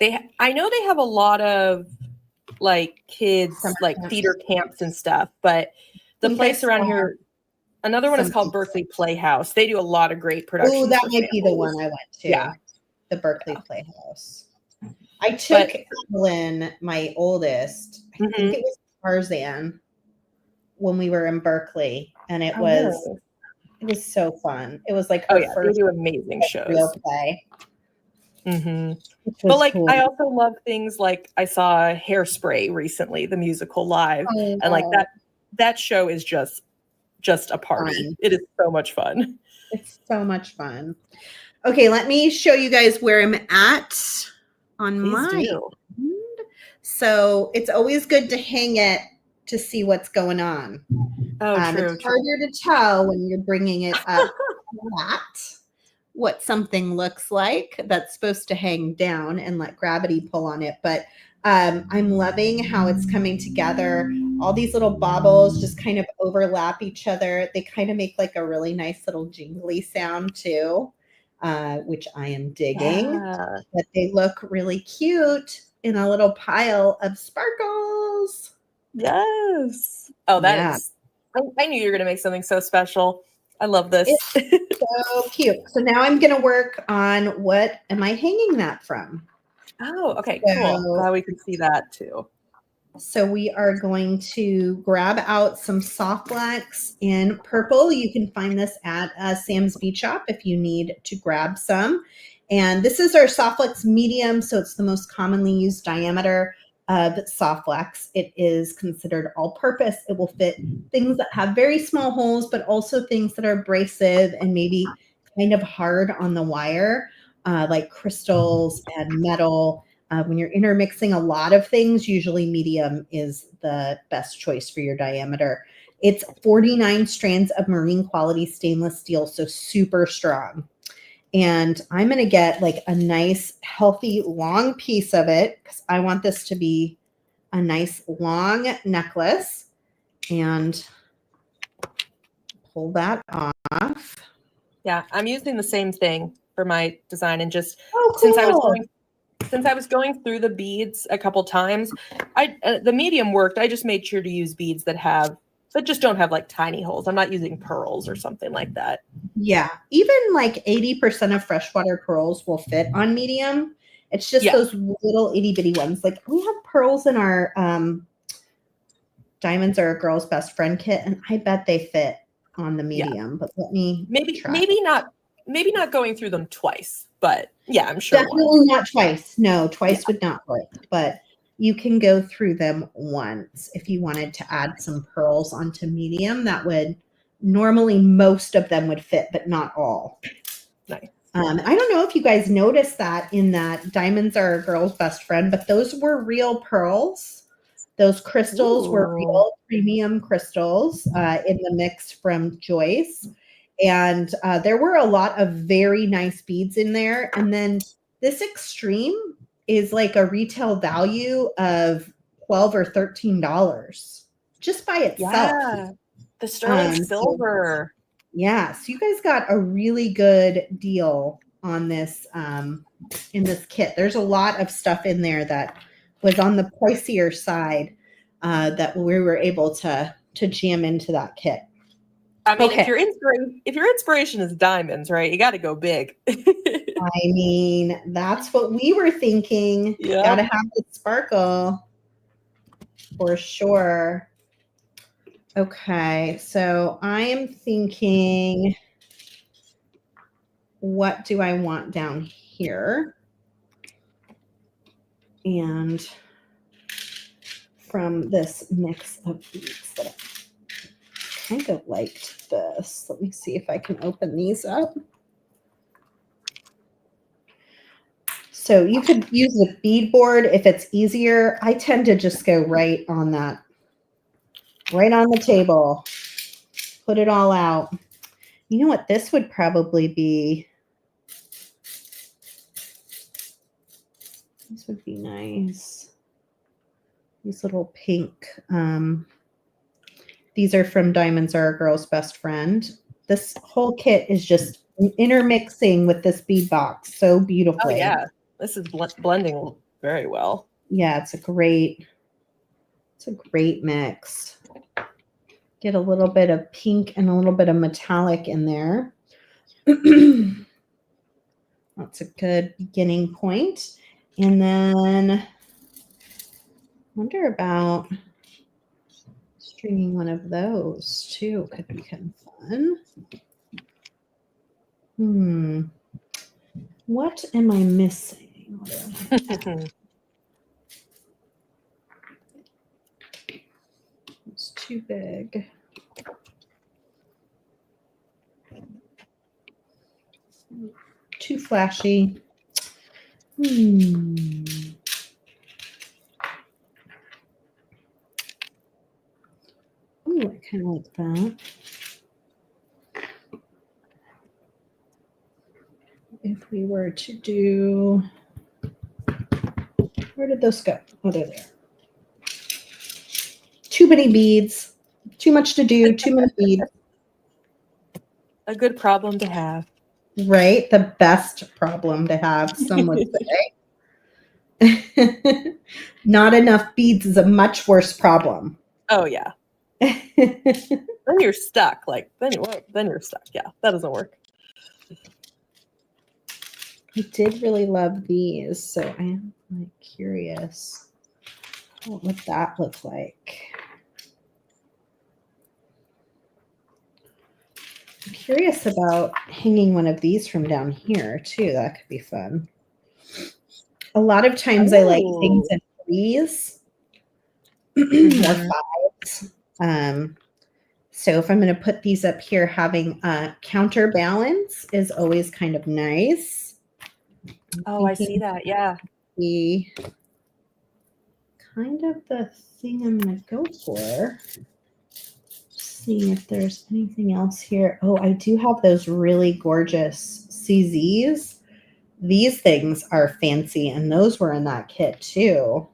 I know they have a lot of like kids like theater camps and stuff, but the place around here, another one is called Berkeley Playhouse. They do a lot of great productions. Oh, that might be the one I went to. Yeah, the Berkeley Playhouse. I took Evelyn, my oldest. I think it was Tarzan, when we were in Berkeley, and it was so fun. It was like her first. They do amazing shows. Real play. But like cool. I also love things like I saw Hairspray recently, the musical live, and like that show is just a party. Fun. It is so much fun. It's so much fun. Okay, let me show you guys where I'm at on my end. So it's always good to hang it to see what's going on. It's harder to tell when you're bringing it up flat what something looks like that's supposed to hang down and let gravity pull on it. But I'm loving how it's coming together. All these little baubles just kind of overlap each other. They kind of make like a really nice little jingly sound too, which I am digging. Yeah. But they look really cute in a little pile of sparkles. Yes. Oh, that Yeah. is. I knew you were going to make something so special. I love this. So cute. So now I'm going to work on what am I hanging that from? Oh, okay, cool. Glad we could see that too. So we are going to grab out some soft wax in purple. You can find this at Sam's Bead Shop if you need to grab some. And this is our soft wax medium, so it's the most commonly used diameter of soft wax. It is considered all-purpose. It will fit things that have very small holes, but also things that are abrasive and maybe kind of hard on the wire, like crystals and metal. When you're intermixing a lot of things, usually medium is the best choice for your diameter. It's 49 strands of marine quality stainless steel, so super strong. And I'm going to get like a nice, healthy, long piece of it because I want this to be a nice long necklace. And pull that off. Yeah, I'm using the same thing for my design, and just cool. since I was going through the beads a couple times, the medium worked. I just made sure to use beads that just don't have like tiny holes. I'm not using pearls or something like that. Yeah, even like 80% of freshwater pearls will fit on medium. It's just those little itty bitty ones. Like we have pearls in our Diamonds Are a Girl's Best Friend kit, and I bet they fit on the medium. But let me maybe not going through them twice, but yeah, I'm sure. Definitely not twice. No, twice would not work. But you can go through them once if you wanted to add some pearls onto medium. That would normally most of them would fit, but not all. Nice. I don't know if you guys noticed that in that Diamonds Are a Girl's Best Friend, but those were real pearls. Those crystals were real premium crystals in the mix from Joyce. And there were a lot of very nice beads in there. And then this extreme is like a retail value of $12 or $13 just by itself. Yeah, the sterling silver. Yeah, so you guys got a really good deal on this in this kit. There's a lot of stuff in there that was on the pricier side that we were able to jam into that kit. I mean, if your inspiration is diamonds, right? You got to go big. I mean, that's what we were thinking. Yeah. Got to have the sparkle for sure. Okay, so I am thinking, what do I want down here? And from this mix of beads that I kind of liked this. Let me see if I can open these up. So you could use the bead board if it's easier. I tend to just go right on that, right on the table. Put it all out. You know what this would probably be? This would be nice. These little pink. These are from Diamonds Are a Girl's Best Friend. This whole kit is just intermixing with this bead box so beautifully. Oh yeah, this is blending very well. Yeah, it's a great mix. Get a little bit of pink and a little bit of metallic in there. That's a good beginning point. And then wonder about stringing one of those too. Could be kind of fun. What am I missing? It's too big. Too flashy. Ooh, I kind of like that. If we were to do Where did those go? Oh, they're there. Too many beads. Too much to do. Too many beads. A good problem to have. Right? The best problem to have, some would say. Not enough beads is a much worse problem. Oh, yeah. Then you're stuck. Like, then you're stuck. Yeah, that doesn't work. I did really love these, so I am like curious. What would that look like? I'm curious about hanging one of these from down here too. That could be fun. A lot of times I like things in threes or fives. So if I'm going to put these up here, having a counterbalance is always kind of nice. I see that. Yeah. The kind of the thing I'm going to go for. See if there's anything else here. Oh, I do have those really gorgeous CZs. These things are fancy, and those were in that kit too.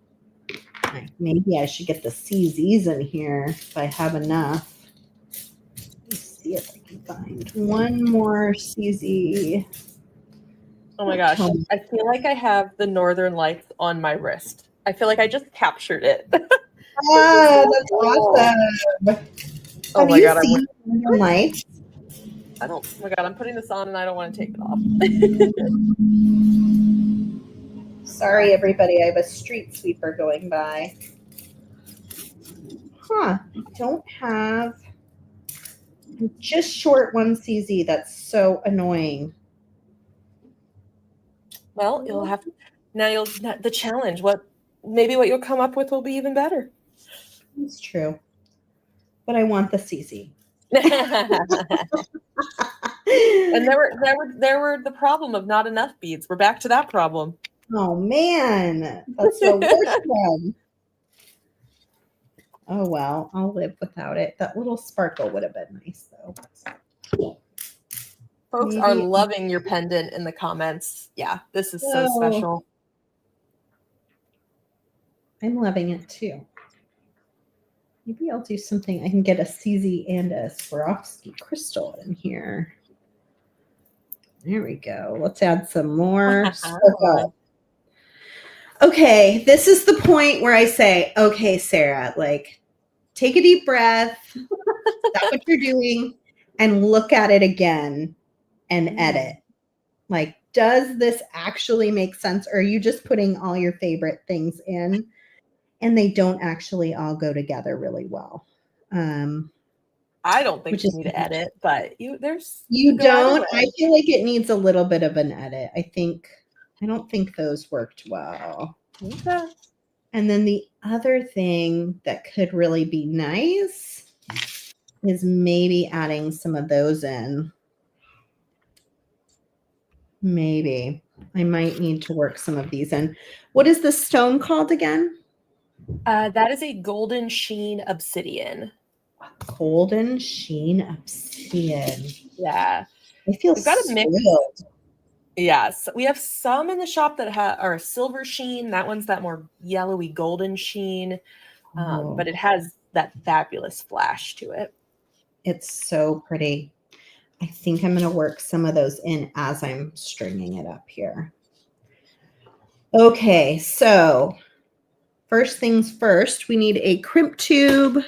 Like maybe I should get the CZs in here if I have enough. Let's see if I can find one more CZ. Oh my gosh. I feel like I have the Northern Lights on my wrist. I feel like I just captured it. Oh, that's awesome. Oh my God. Northern Lights? Oh my God, I'm putting this on and I don't want to take it off. Sorry, everybody. I have a street sweeper going by. Huh. I don't have. I'm just short one CZ. That's so annoying. Well, you'll have the challenge. Maybe what you'll come up with will be even better. It's true. But I want the CZ. And there were the problem of not enough beads. We're back to that problem. Oh man, that's the worst one. Oh well, I'll live without it. That little sparkle would have been nice though. Folks are loving your pendant in the comments. Yeah, this is so special. I'm loving it too. Maybe I'll do something. I can get a CZ and a Swarovski crystal in here. There we go. Let's add some more sparkle. Okay, this is the point where I say, okay, Sarah, like, take a deep breath, stop what you're doing, and look at it again and edit. Like, does this actually make sense? Or are you just putting all your favorite things in and they don't actually all go together really well? I don't think you need to edit, but you don't. I feel like it needs a little bit of an edit. I don't think those worked well. Okay. And then the other thing that could really be nice is maybe adding some of those in. Maybe. I might need to work some of these in. What is the stone called again? That is a golden sheen obsidian. Golden sheen obsidian. Yeah. I feel spoiled. Yes, we have some in the shop that are silver sheen. That one's that more yellowy golden sheen, but it has that fabulous flash to it. It's so pretty. I think I'm going to work some of those in as I'm stringing it up here. Okay, so first things first, we need a crimp tube.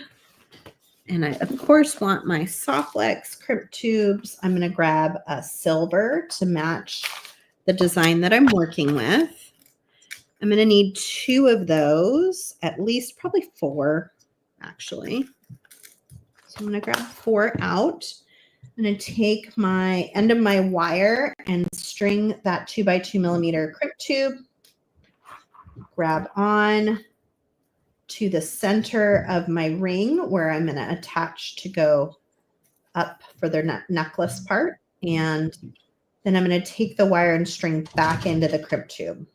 And I, of course, want my Softlex crimp tubes. I'm going to grab a silver to match the design that I'm working with. I'm going to need 2 of those, at least probably 4, actually. So I'm going to grab 4 out. I'm going to take my end of my wire and string that 2x2 millimeter crimp tube. Grab on to the center of my ring where I'm going to attach to go up for their necklace part. And then I'm going to take the wire and string back into the crimp tube.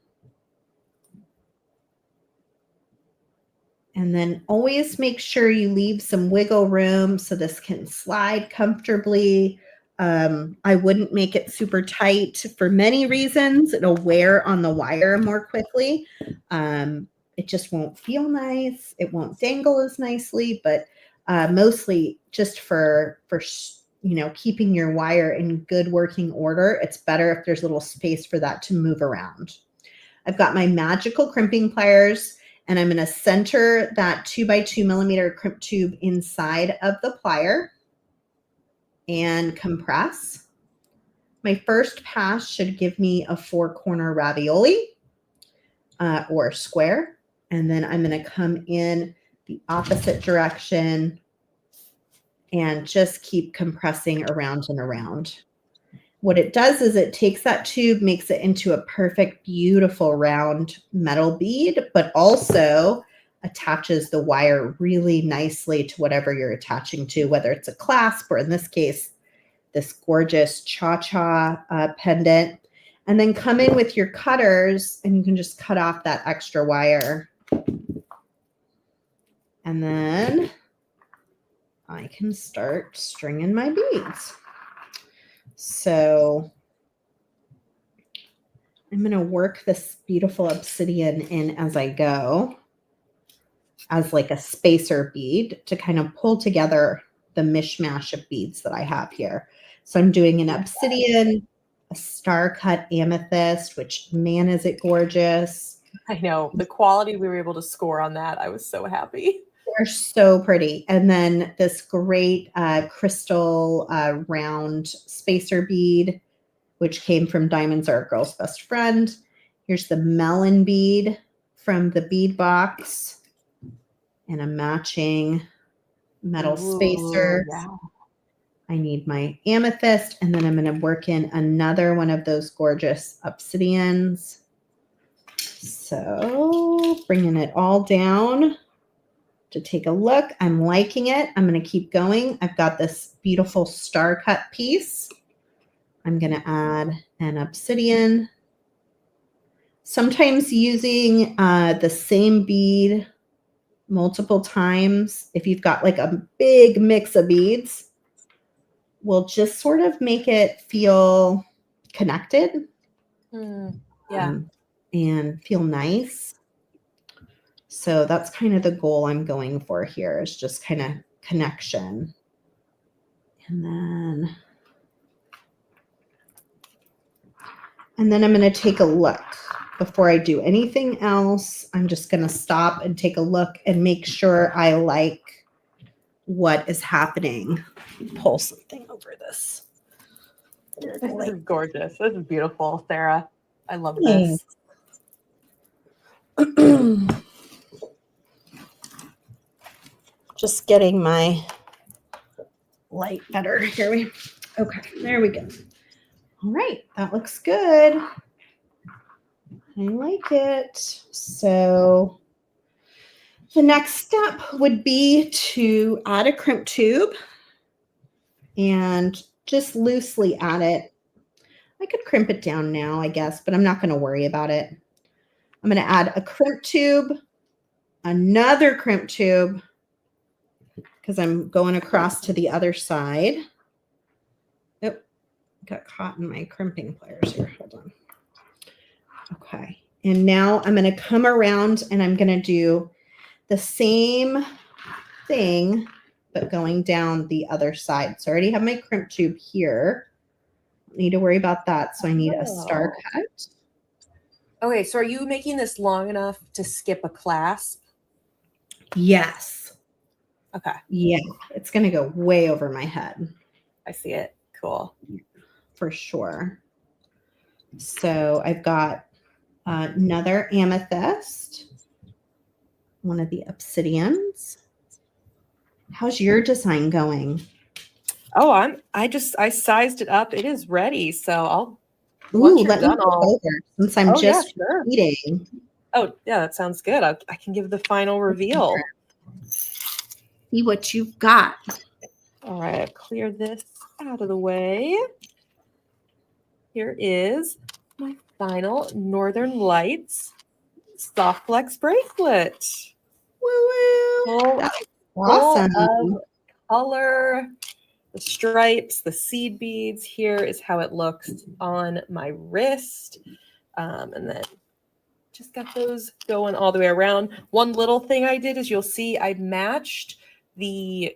And then always make sure you leave some wiggle room so this can slide comfortably. I wouldn't make it super tight for many reasons. It'll wear on the wire more quickly. It just won't feel nice. It won't dangle as nicely, but mostly just for keeping your wire in good working order. It's better if there's a little space for that to move around. I've got my magical crimping pliers, and I'm going to center that 2x2 millimeter crimp tube inside of the plier and compress. My first pass should give me a 4-corner ravioli or square. And then I'm going to come in the opposite direction and just keep compressing around and around. What it does is it takes that tube, makes it into a perfect, beautiful round metal bead, but also attaches the wire really nicely to whatever you're attaching to, whether it's a clasp or in this case, this gorgeous cha-cha pendant. And then come in with your cutters and you can just cut off that extra wire. And then I can start stringing my beads. So I'm going to work this beautiful obsidian in as I go as like a spacer bead to kind of pull together the mishmash of beads that I have here. So I'm doing an obsidian, a star cut amethyst, which, man, is it gorgeous. I know. The quality we were able to score on that, I was so happy. They're so pretty. And then this great crystal round spacer bead, which came from Diamonds Are a Girl's Best Friend. Here's the melon bead from the bead box and a matching metal spacer. Yeah. I need my amethyst, and then I'm going to work in another one of those gorgeous obsidians. So bringing it all down to take a look. I'm liking it. I'm going to keep going. I've got this beautiful star cut piece. I'm going to add an obsidian. Sometimes using the same bead multiple times, if you've got like a big mix of beads, will just sort of make it feel connected. And feel nice. So that's kind of the goal I'm going for here, is just kind of connection. And then I'm going to take a look. Before I do anything else, I'm just going to stop and take a look and make sure I like what is happening. Pull something over this. This is gorgeous. This is beautiful, Sarah. I love this. Just getting my light better. Okay, there we go. All right, that looks good. I like it. So the next step would be to add a crimp tube and just loosely add it. I could crimp it down now, I guess, but I'm not going to worry about it. I'm going to add a crimp tube, another crimp tube, because I'm going across to the other side. Oh, got caught in my crimping pliers here. Hold on. Okay. And now I'm going to come around and I'm going to do the same thing, but going down the other side. So I already have my crimp tube here. Don't need to worry about that. So I need a star cut. Okay. So are you making this long enough to skip a clasp? Yes. Okay. Yeah. It's going to go way over my head. I see it. Cool. For sure. So I've got another amethyst, one of the obsidians. How's your design going? Oh, I sized it up. It is ready. So I'll let me go over since I'm just eating. Oh, yeah, that sounds good. I can give the final reveal. See what you've got. All right, I've cleared this out of the way. Here is my final Northern Lights soft flex bracelet. Woo woo! Full Awesome. of color the stripes, the seed beads. Here is how it looks on my wrist. And then just got those going all the way around. One little thing I did is you'll see I matched the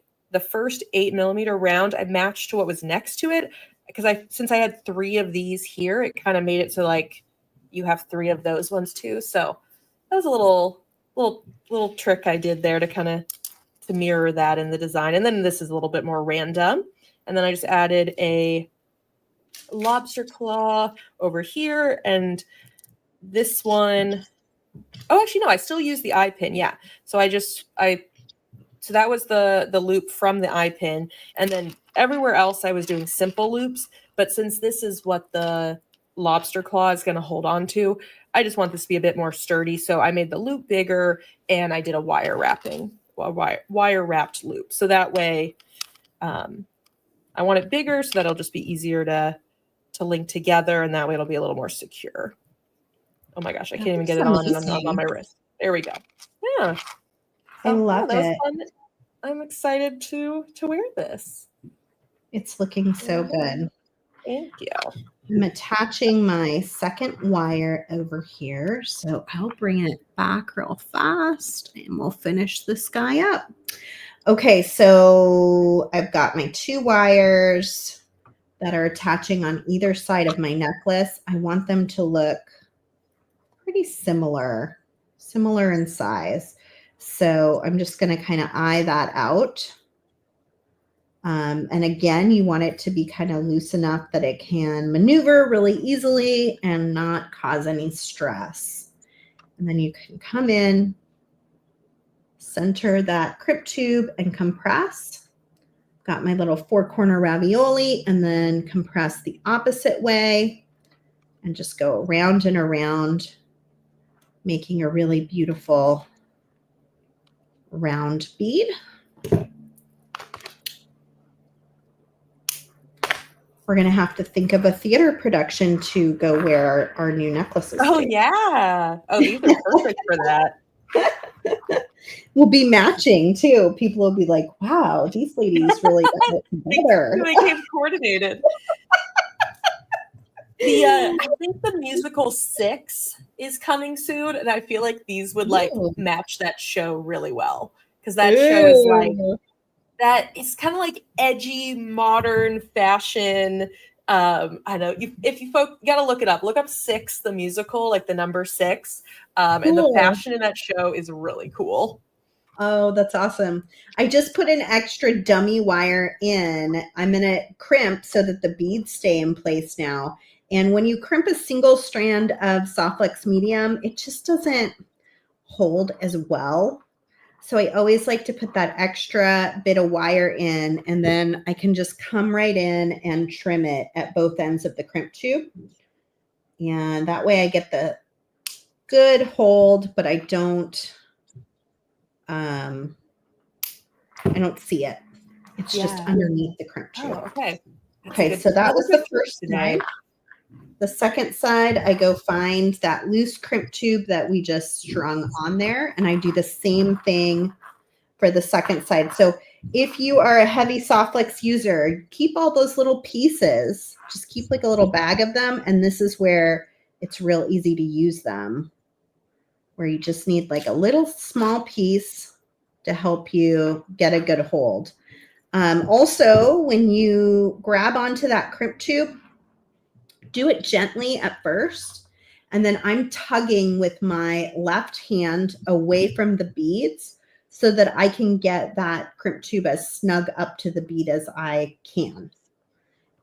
first 8mm round. I matched to what was next to it because since I had 3 of these here, it kind of made it so like you have 3 of those ones too. So that was a little trick I did there to kind of to mirror that in the design. And then this is a little bit more random. And then I just added a lobster claw over here, and this one, oh, actually, no, I still use the eye pin. Yeah. So so that was the loop from the eye pin. And then everywhere else I was doing simple loops. But since this is what the lobster claw is going to hold on to, I just want this to be a bit more sturdy. So I made the loop bigger and I did a wire wrapped loop. So that way I want it bigger so that it'll just be easier to link together. And that way it'll be a little more secure. Oh my gosh, I can't even get it on and I'm not on my wrist. There we go. Yeah. I love that it. Was fun. I'm excited to wear this. It's looking so good. Thank you. I'm attaching my second wire over here. So I'll bring it back real fast and we'll finish this guy up. Okay, so I've got my 2 wires that are attaching on either side of my necklace. I want them to look pretty similar in size. So I'm just going to kind of eye that out. And again, you want it to be kind of loose enough that it can maneuver really easily and not cause any stress. And then you can come in, center that crimp tube and compress. Got my little 4-corner ravioli, and then compress the opposite way and just go around and around, making a really beautiful round bead. We're going to have to think of a theater production to go wear our new necklaces. Oh, yeah. Oh, these are perfect for that. We'll be matching too. People will be like, wow, these ladies really got it together. They came coordinated. I think the musical 6 is coming soon, and I feel like these would like match that show really well, because that show is like that. It's kind of like edgy, modern fashion. I know if you folks gotta look it up. Look up 6, the musical, like the number 6, and the fashion in that show is really cool. Oh, that's awesome. I just put an extra dummy wire in. I'm going to crimp so that the beads stay in place now. And when you crimp a single strand of soft flex medium, it just doesn't hold as well. So I always like to put that extra bit of wire in, and then I can just come right in and trim it at both ends of the crimp tube. And that way I get the good hold, but I don't see it. It's just underneath the crimp tube. Oh, okay. Okay, so that was the first side. The second side, I go find that loose crimp tube that we just strung on there, and I do the same thing for the second side. So if you are a heavy soft flex user, keep all those little pieces. Just keep like a little bag of them, and this is where it's real easy to use them, where you just need like a little small piece to help you get a good hold. Also, when you grab onto that crimp tube, do it gently at first, and then I'm tugging with my left hand away from the beads so that I can get that crimp tube as snug up to the bead as I can.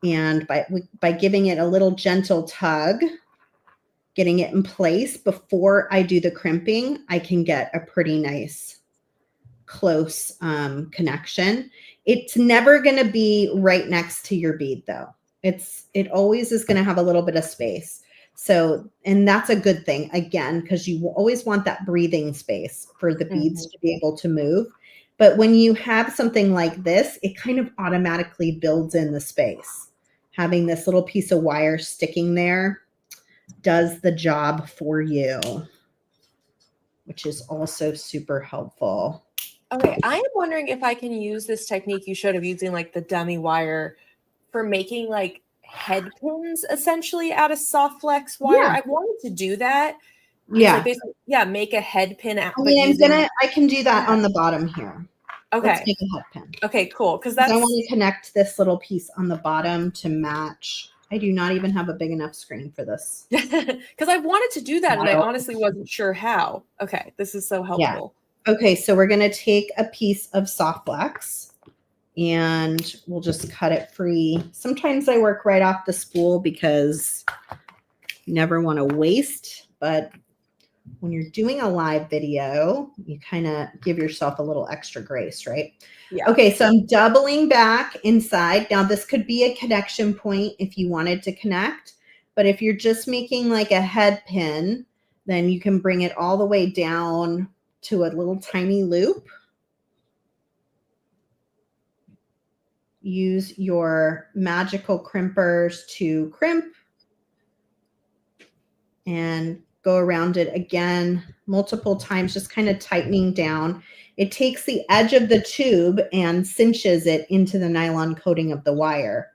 And by giving it a little gentle tug, getting it in place before I do the crimping, I can get a pretty nice close connection. It's never going to be right next to your bead though. It always is going to have a little bit of space. So, and that's a good thing again, because you always want that breathing space for the beads to be able to move. But when you have something like this, it kind of automatically builds in the space. Having this little piece of wire sticking there does the job for you, which is also super helpful. Okay, I am wondering if I can use this technique you showed of using like the dummy wire for making like head pins essentially out of soft flex wire. Yeah. I wanted to do that. It's like Yeah. basically, yeah, make a head pin out, I but mean, using. I can do that Yeah. on the bottom here. Let's Okay. make a head pin. Okay, cool. Because I that's. want to connect this little piece on the bottom to match. I do not even have a big enough screen for this. Because I wanted to do that and I Wow. honestly wasn't sure how. Okay, this is so helpful. Okay, so we're going to take a piece of soft flex and we'll just cut it free. Sometimes I work right off the spool because you never want to waste, but when you're doing a live video, you kind of give yourself a little extra grace, right? Yeah. Okay, so I'm doubling back inside. Now this could be a connection point if you wanted to connect, but if you're just making like a head pin, then you can bring it all the way down to a little tiny loop. Use your magical crimpers to crimp and go around it again multiple times, just kind of tightening down. It takes the edge of the tube and cinches it into the nylon coating of the wire,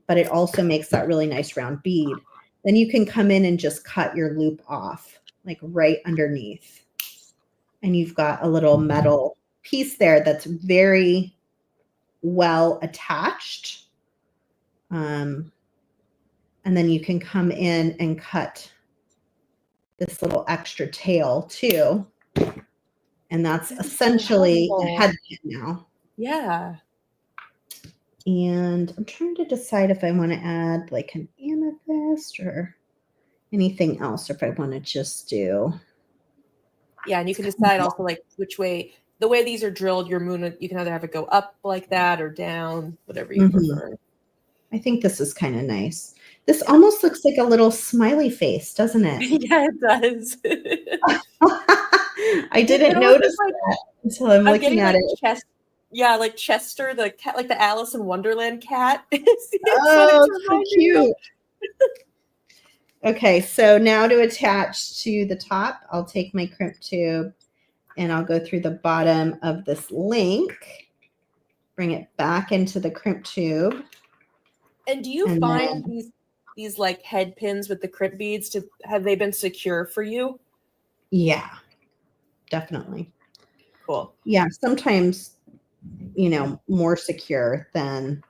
but it also makes that really nice round bead. Then you can come in and just cut your loop off, like right underneath. And you've got a little metal piece there that's very well attached. And then you can come in and cut this little extra tail too. And that's essentially a head pin now. Yeah. And I'm trying to decide if I want to add like an amethyst or anything else, or if I want to just do. Yeah, and you can decide also like which way, the way these are drilled, your moon, you can either have it go up like that or down, whatever you prefer. I think this is kind of nice. This almost looks like a little smiley face, doesn't it? Yeah, it does. I didn't notice that until I'm looking at it. Yeah, like Chester, the cat, like the Alice in Wonderland cat. Oh, so cute. Okay, so now to attach to the top, I'll take my crimp tube and I'll go through the bottom of this link, bring it back into the crimp tube. And do you find these like head pins with the crimp beads, have they been secure for you? Yeah, definitely. Cool. Yeah, sometimes, you know, more secure than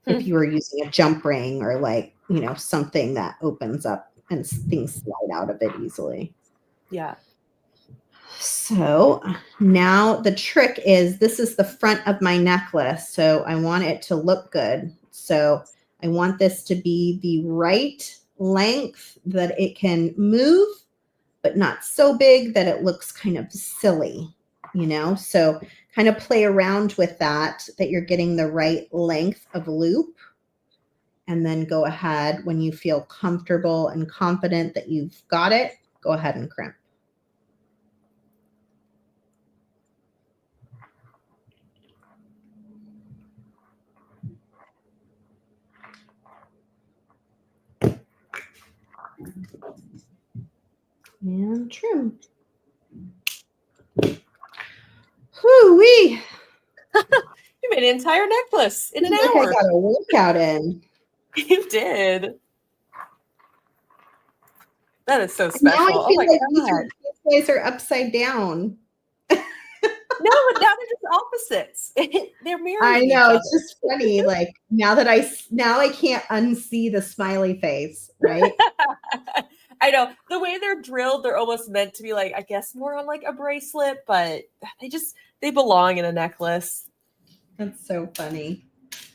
if you were using a jump ring or like, you know, something that opens up and things slide out of it easily. Yeah. So now the trick is, this is the front of my necklace. So I want it to look good. So I want this to be the right length that it can move, but not so big that it looks kind of silly, you know? So kind of play around with that you're getting the right length of loop. And then go ahead when you feel comfortable and confident that you've got it, go ahead and crimp. And trim. Whoo-wee. You made an entire necklace in an hour. I got a workout in. You did. That is so special. Now I feel like these guys are upside down. No, but now they're just opposites. They're mirroring. I know, it's just funny. Like now I can't unsee the smiley face, right? I know the way they're drilled, they're almost meant to be like, I guess more on like a bracelet, but they belong in a necklace. That's so funny.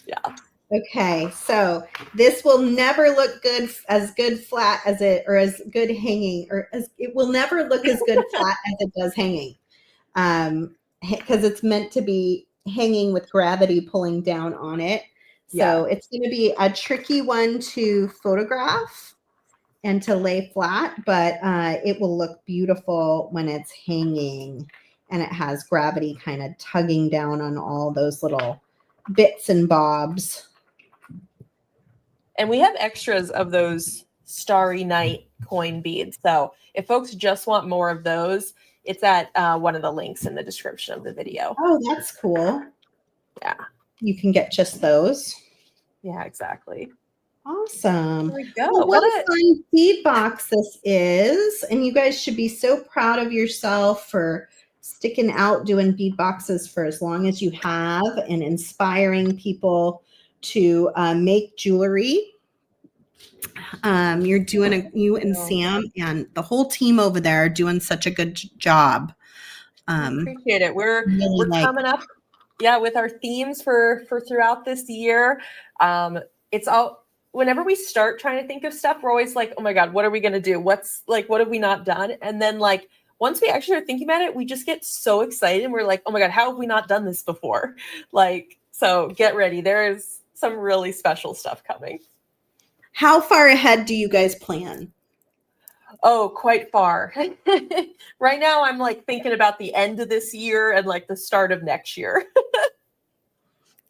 Yeah. Okay, so this will never look as good flat as it, or as good hanging, or as it will never look as good flat as it does hanging. Because it's meant to be hanging with gravity pulling down on it. So it's going to be a tricky one to photograph and to lay flat, but it will look beautiful when it's hanging and it has gravity kind of tugging down on all those little bits and bobs. And we have extras of those Starry Night coin beads. So if folks just want more of those, It's at one of the links in the description of the video. Oh, that's cool. Yeah. You can get just those. Yeah, exactly. Awesome. There we go. Well, what a fun bead box this is. And you guys should be so proud of yourself for sticking out doing bead boxes for as long as you have and inspiring people to make jewelry. You're doing you and Sam and the whole team over there are doing such a good job. Appreciate it. We're coming up, with our themes for throughout this year. It's all whenever we start trying to think of stuff, we're always like, oh my God, what are we gonna do? What have we not done? And then like once we actually are thinking about it, we just get so excited and we're like, oh my God, how have we not done this before? Like, so get ready. There is some really special stuff coming. How far ahead do you guys plan? Oh, quite far. Right now, I'm like thinking about the end of this year and like the start of next year.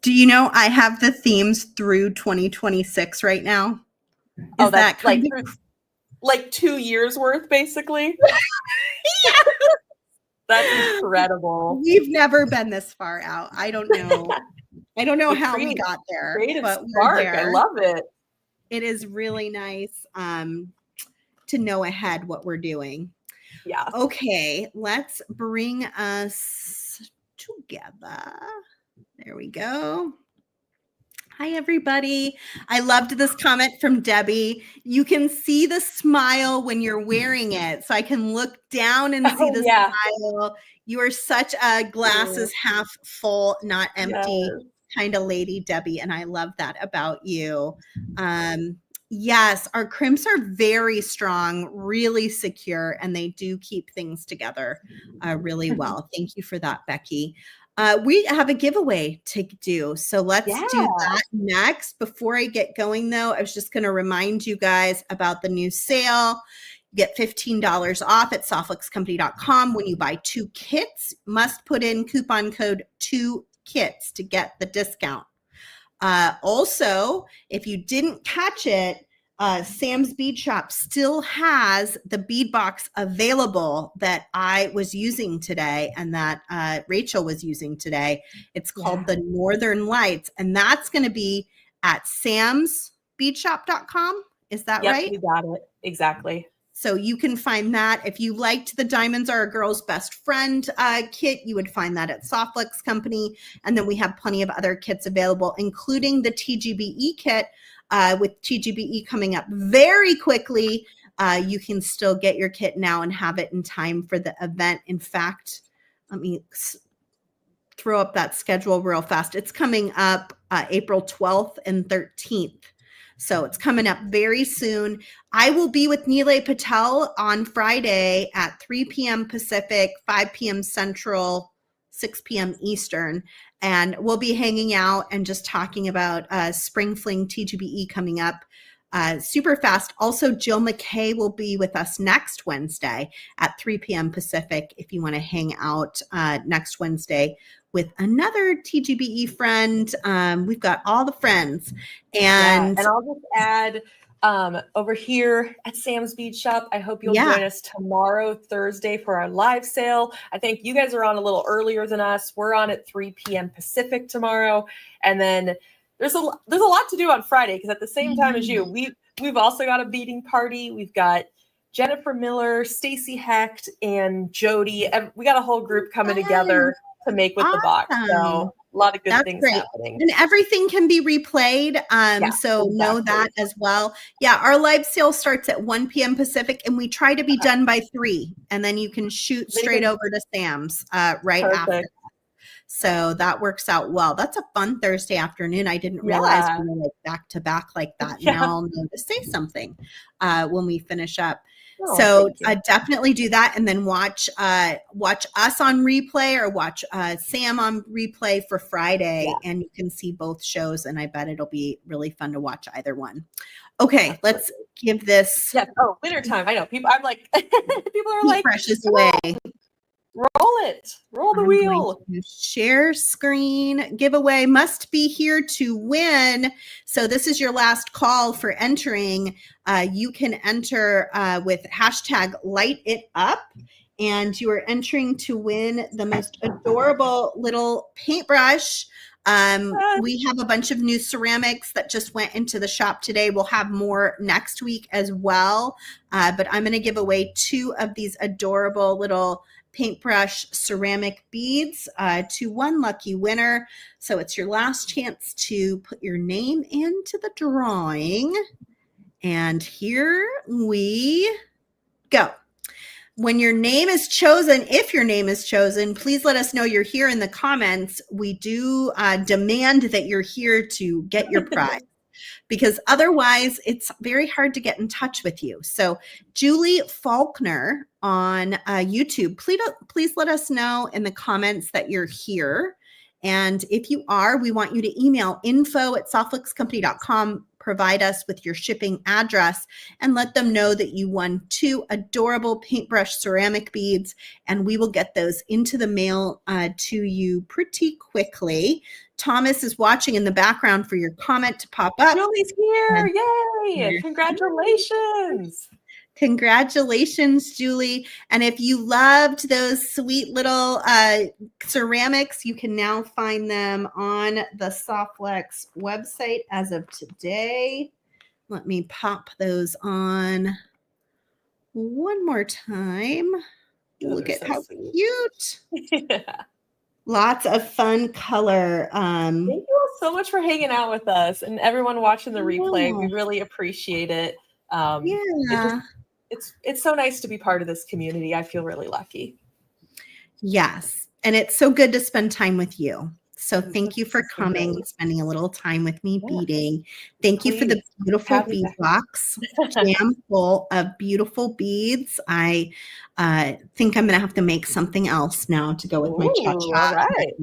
Do you know I have the themes through 2026 right now? Is that's like 2 years worth, basically? Yeah. That's incredible. We've never been this far out. I don't know. I don't know how we got there. Creative but spark. I love it. It is really nice to know ahead what we're doing. Yeah. Okay, let's bring us together. There we go. Hi, everybody. I loved this comment from Debbie. You can see the smile when you're wearing it. So I can look down and see the smile. You are such a glasses half full, not empty kind of lady, Debbie. And I love that about you. Yes, our crimps are very strong, really secure, and they do keep things together really well. Thank you for that, Becky. We have a giveaway to do. So let's do that next. Before I get going, though, I was just going to remind you guys about the new sale. You get $15 off at softluxcompany.com when you buy 2 kits. Must put in coupon code 2KITS to get the discount. Also, if you didn't catch it, Sam's Bead Shop still has the bead box available that I was using today and that Rachel was using today. It's called the Northern Lights, and that's going to be at samsbeadshop.com. Is that right? You got it. Exactly. So you can find that. If you liked the Diamonds Are a Girl's Best Friend kit, you would find that at Softluxe Company. And then we have plenty of other kits available, including the TGBE kit with TGBE coming up very quickly. You can still get your kit now and have it in time for the event. In fact, let me throw up that schedule real fast. It's coming up April 12th and 13th. So it's coming up very soon. I will be with Nilay Patel on Friday at 3 p.m. Pacific, 5 p.m. Central, 6 p.m. Eastern. And we'll be hanging out and just talking about Spring Fling TGBE coming up super fast. Also, Jill McKay will be with us next Wednesday at 3 p.m. Pacific if you want to hang out next Wednesday with another TGBE friend. We've got all the friends. And I'll just add over here at Sam's Bead Shop, I hope you'll join us tomorrow, Thursday, for our live sale. I think you guys are on a little earlier than us. We're on at 3 p.m. Pacific tomorrow. And then there's a lot to do on Friday because at the same time as you, we've also got a beading party. We've got Jennifer Miller, Stacy Hecht, and Jody. We got a whole group coming together to make with the box. So a lot of good things happening. And everything can be replayed. So know that as well. Yeah, our live sale starts at 1 p.m. Pacific, and we try to be done by 3. And then you can shoot straight over to Sam's right after that. So that works out well. That's a fun Thursday afternoon. I didn't realize we were like back to back like that. Now I'll know to say something when we finish up. So definitely do that, and then watch us on replay or watch Sam on replay for Friday, and you can see both shows. And I bet it'll be really fun to watch either one. Okay, let's give this. Oh, winter time. I know people. I'm like, people are like, brushes away. Roll the wheel. Share screen giveaway must be here to win. So this is your last call for entering. You can enter with hashtag light it up, and you are entering to win the most adorable little paintbrush. We have a bunch of new ceramics that just went into the shop today. We'll have more next week as well. But I'm going to give away 2 of these adorable little paintbrush ceramic beads to one lucky winner. So it's your last chance to put your name into the drawing. And here we go. When your name is chosen, if your name is chosen, please let us know you're here in the comments. We do demand that you're here to get your prize because otherwise it's very hard to get in touch with you. So Julie Faulkner on YouTube, please let us know in the comments that you're here. And if you are, we want you to email info@softflixcompany.com, provide us with your shipping address, and let them know that you won 2 adorable paintbrush ceramic beads, and we will get those into the mail to you pretty quickly. Thomas is watching in the background for your comment to pop up. Julie's here. Yay. Congratulations. Congratulations, Julie. And if you loved those sweet little ceramics, you can now find them on the Softflex website as of today. Let me pop those on one more time. Look at how cute. Yeah. Lots of fun color. Thank you all so much for hanging out with us and everyone watching the replay. We really appreciate it. It's so nice to be part of this community. I feel really lucky. Yes. And it's so good to spend time with you. So thank you for coming and spending a little time with me beading. Thank you for the beautiful bead box, jam full of beautiful beads. I think I'm going to have to make something else now to go with my cha-cha. All right.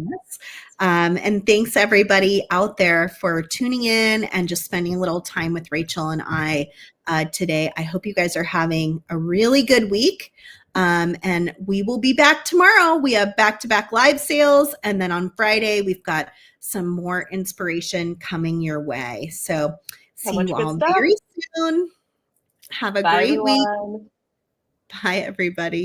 And thanks everybody out there for tuning in and just spending a little time with Rachel and I today. I hope you guys are having a really good week. And we will be back tomorrow. We have back-to-back live sales. And then on Friday, we've got some more inspiration coming your way. So see you all very soon. Have a great week. Bye, everybody.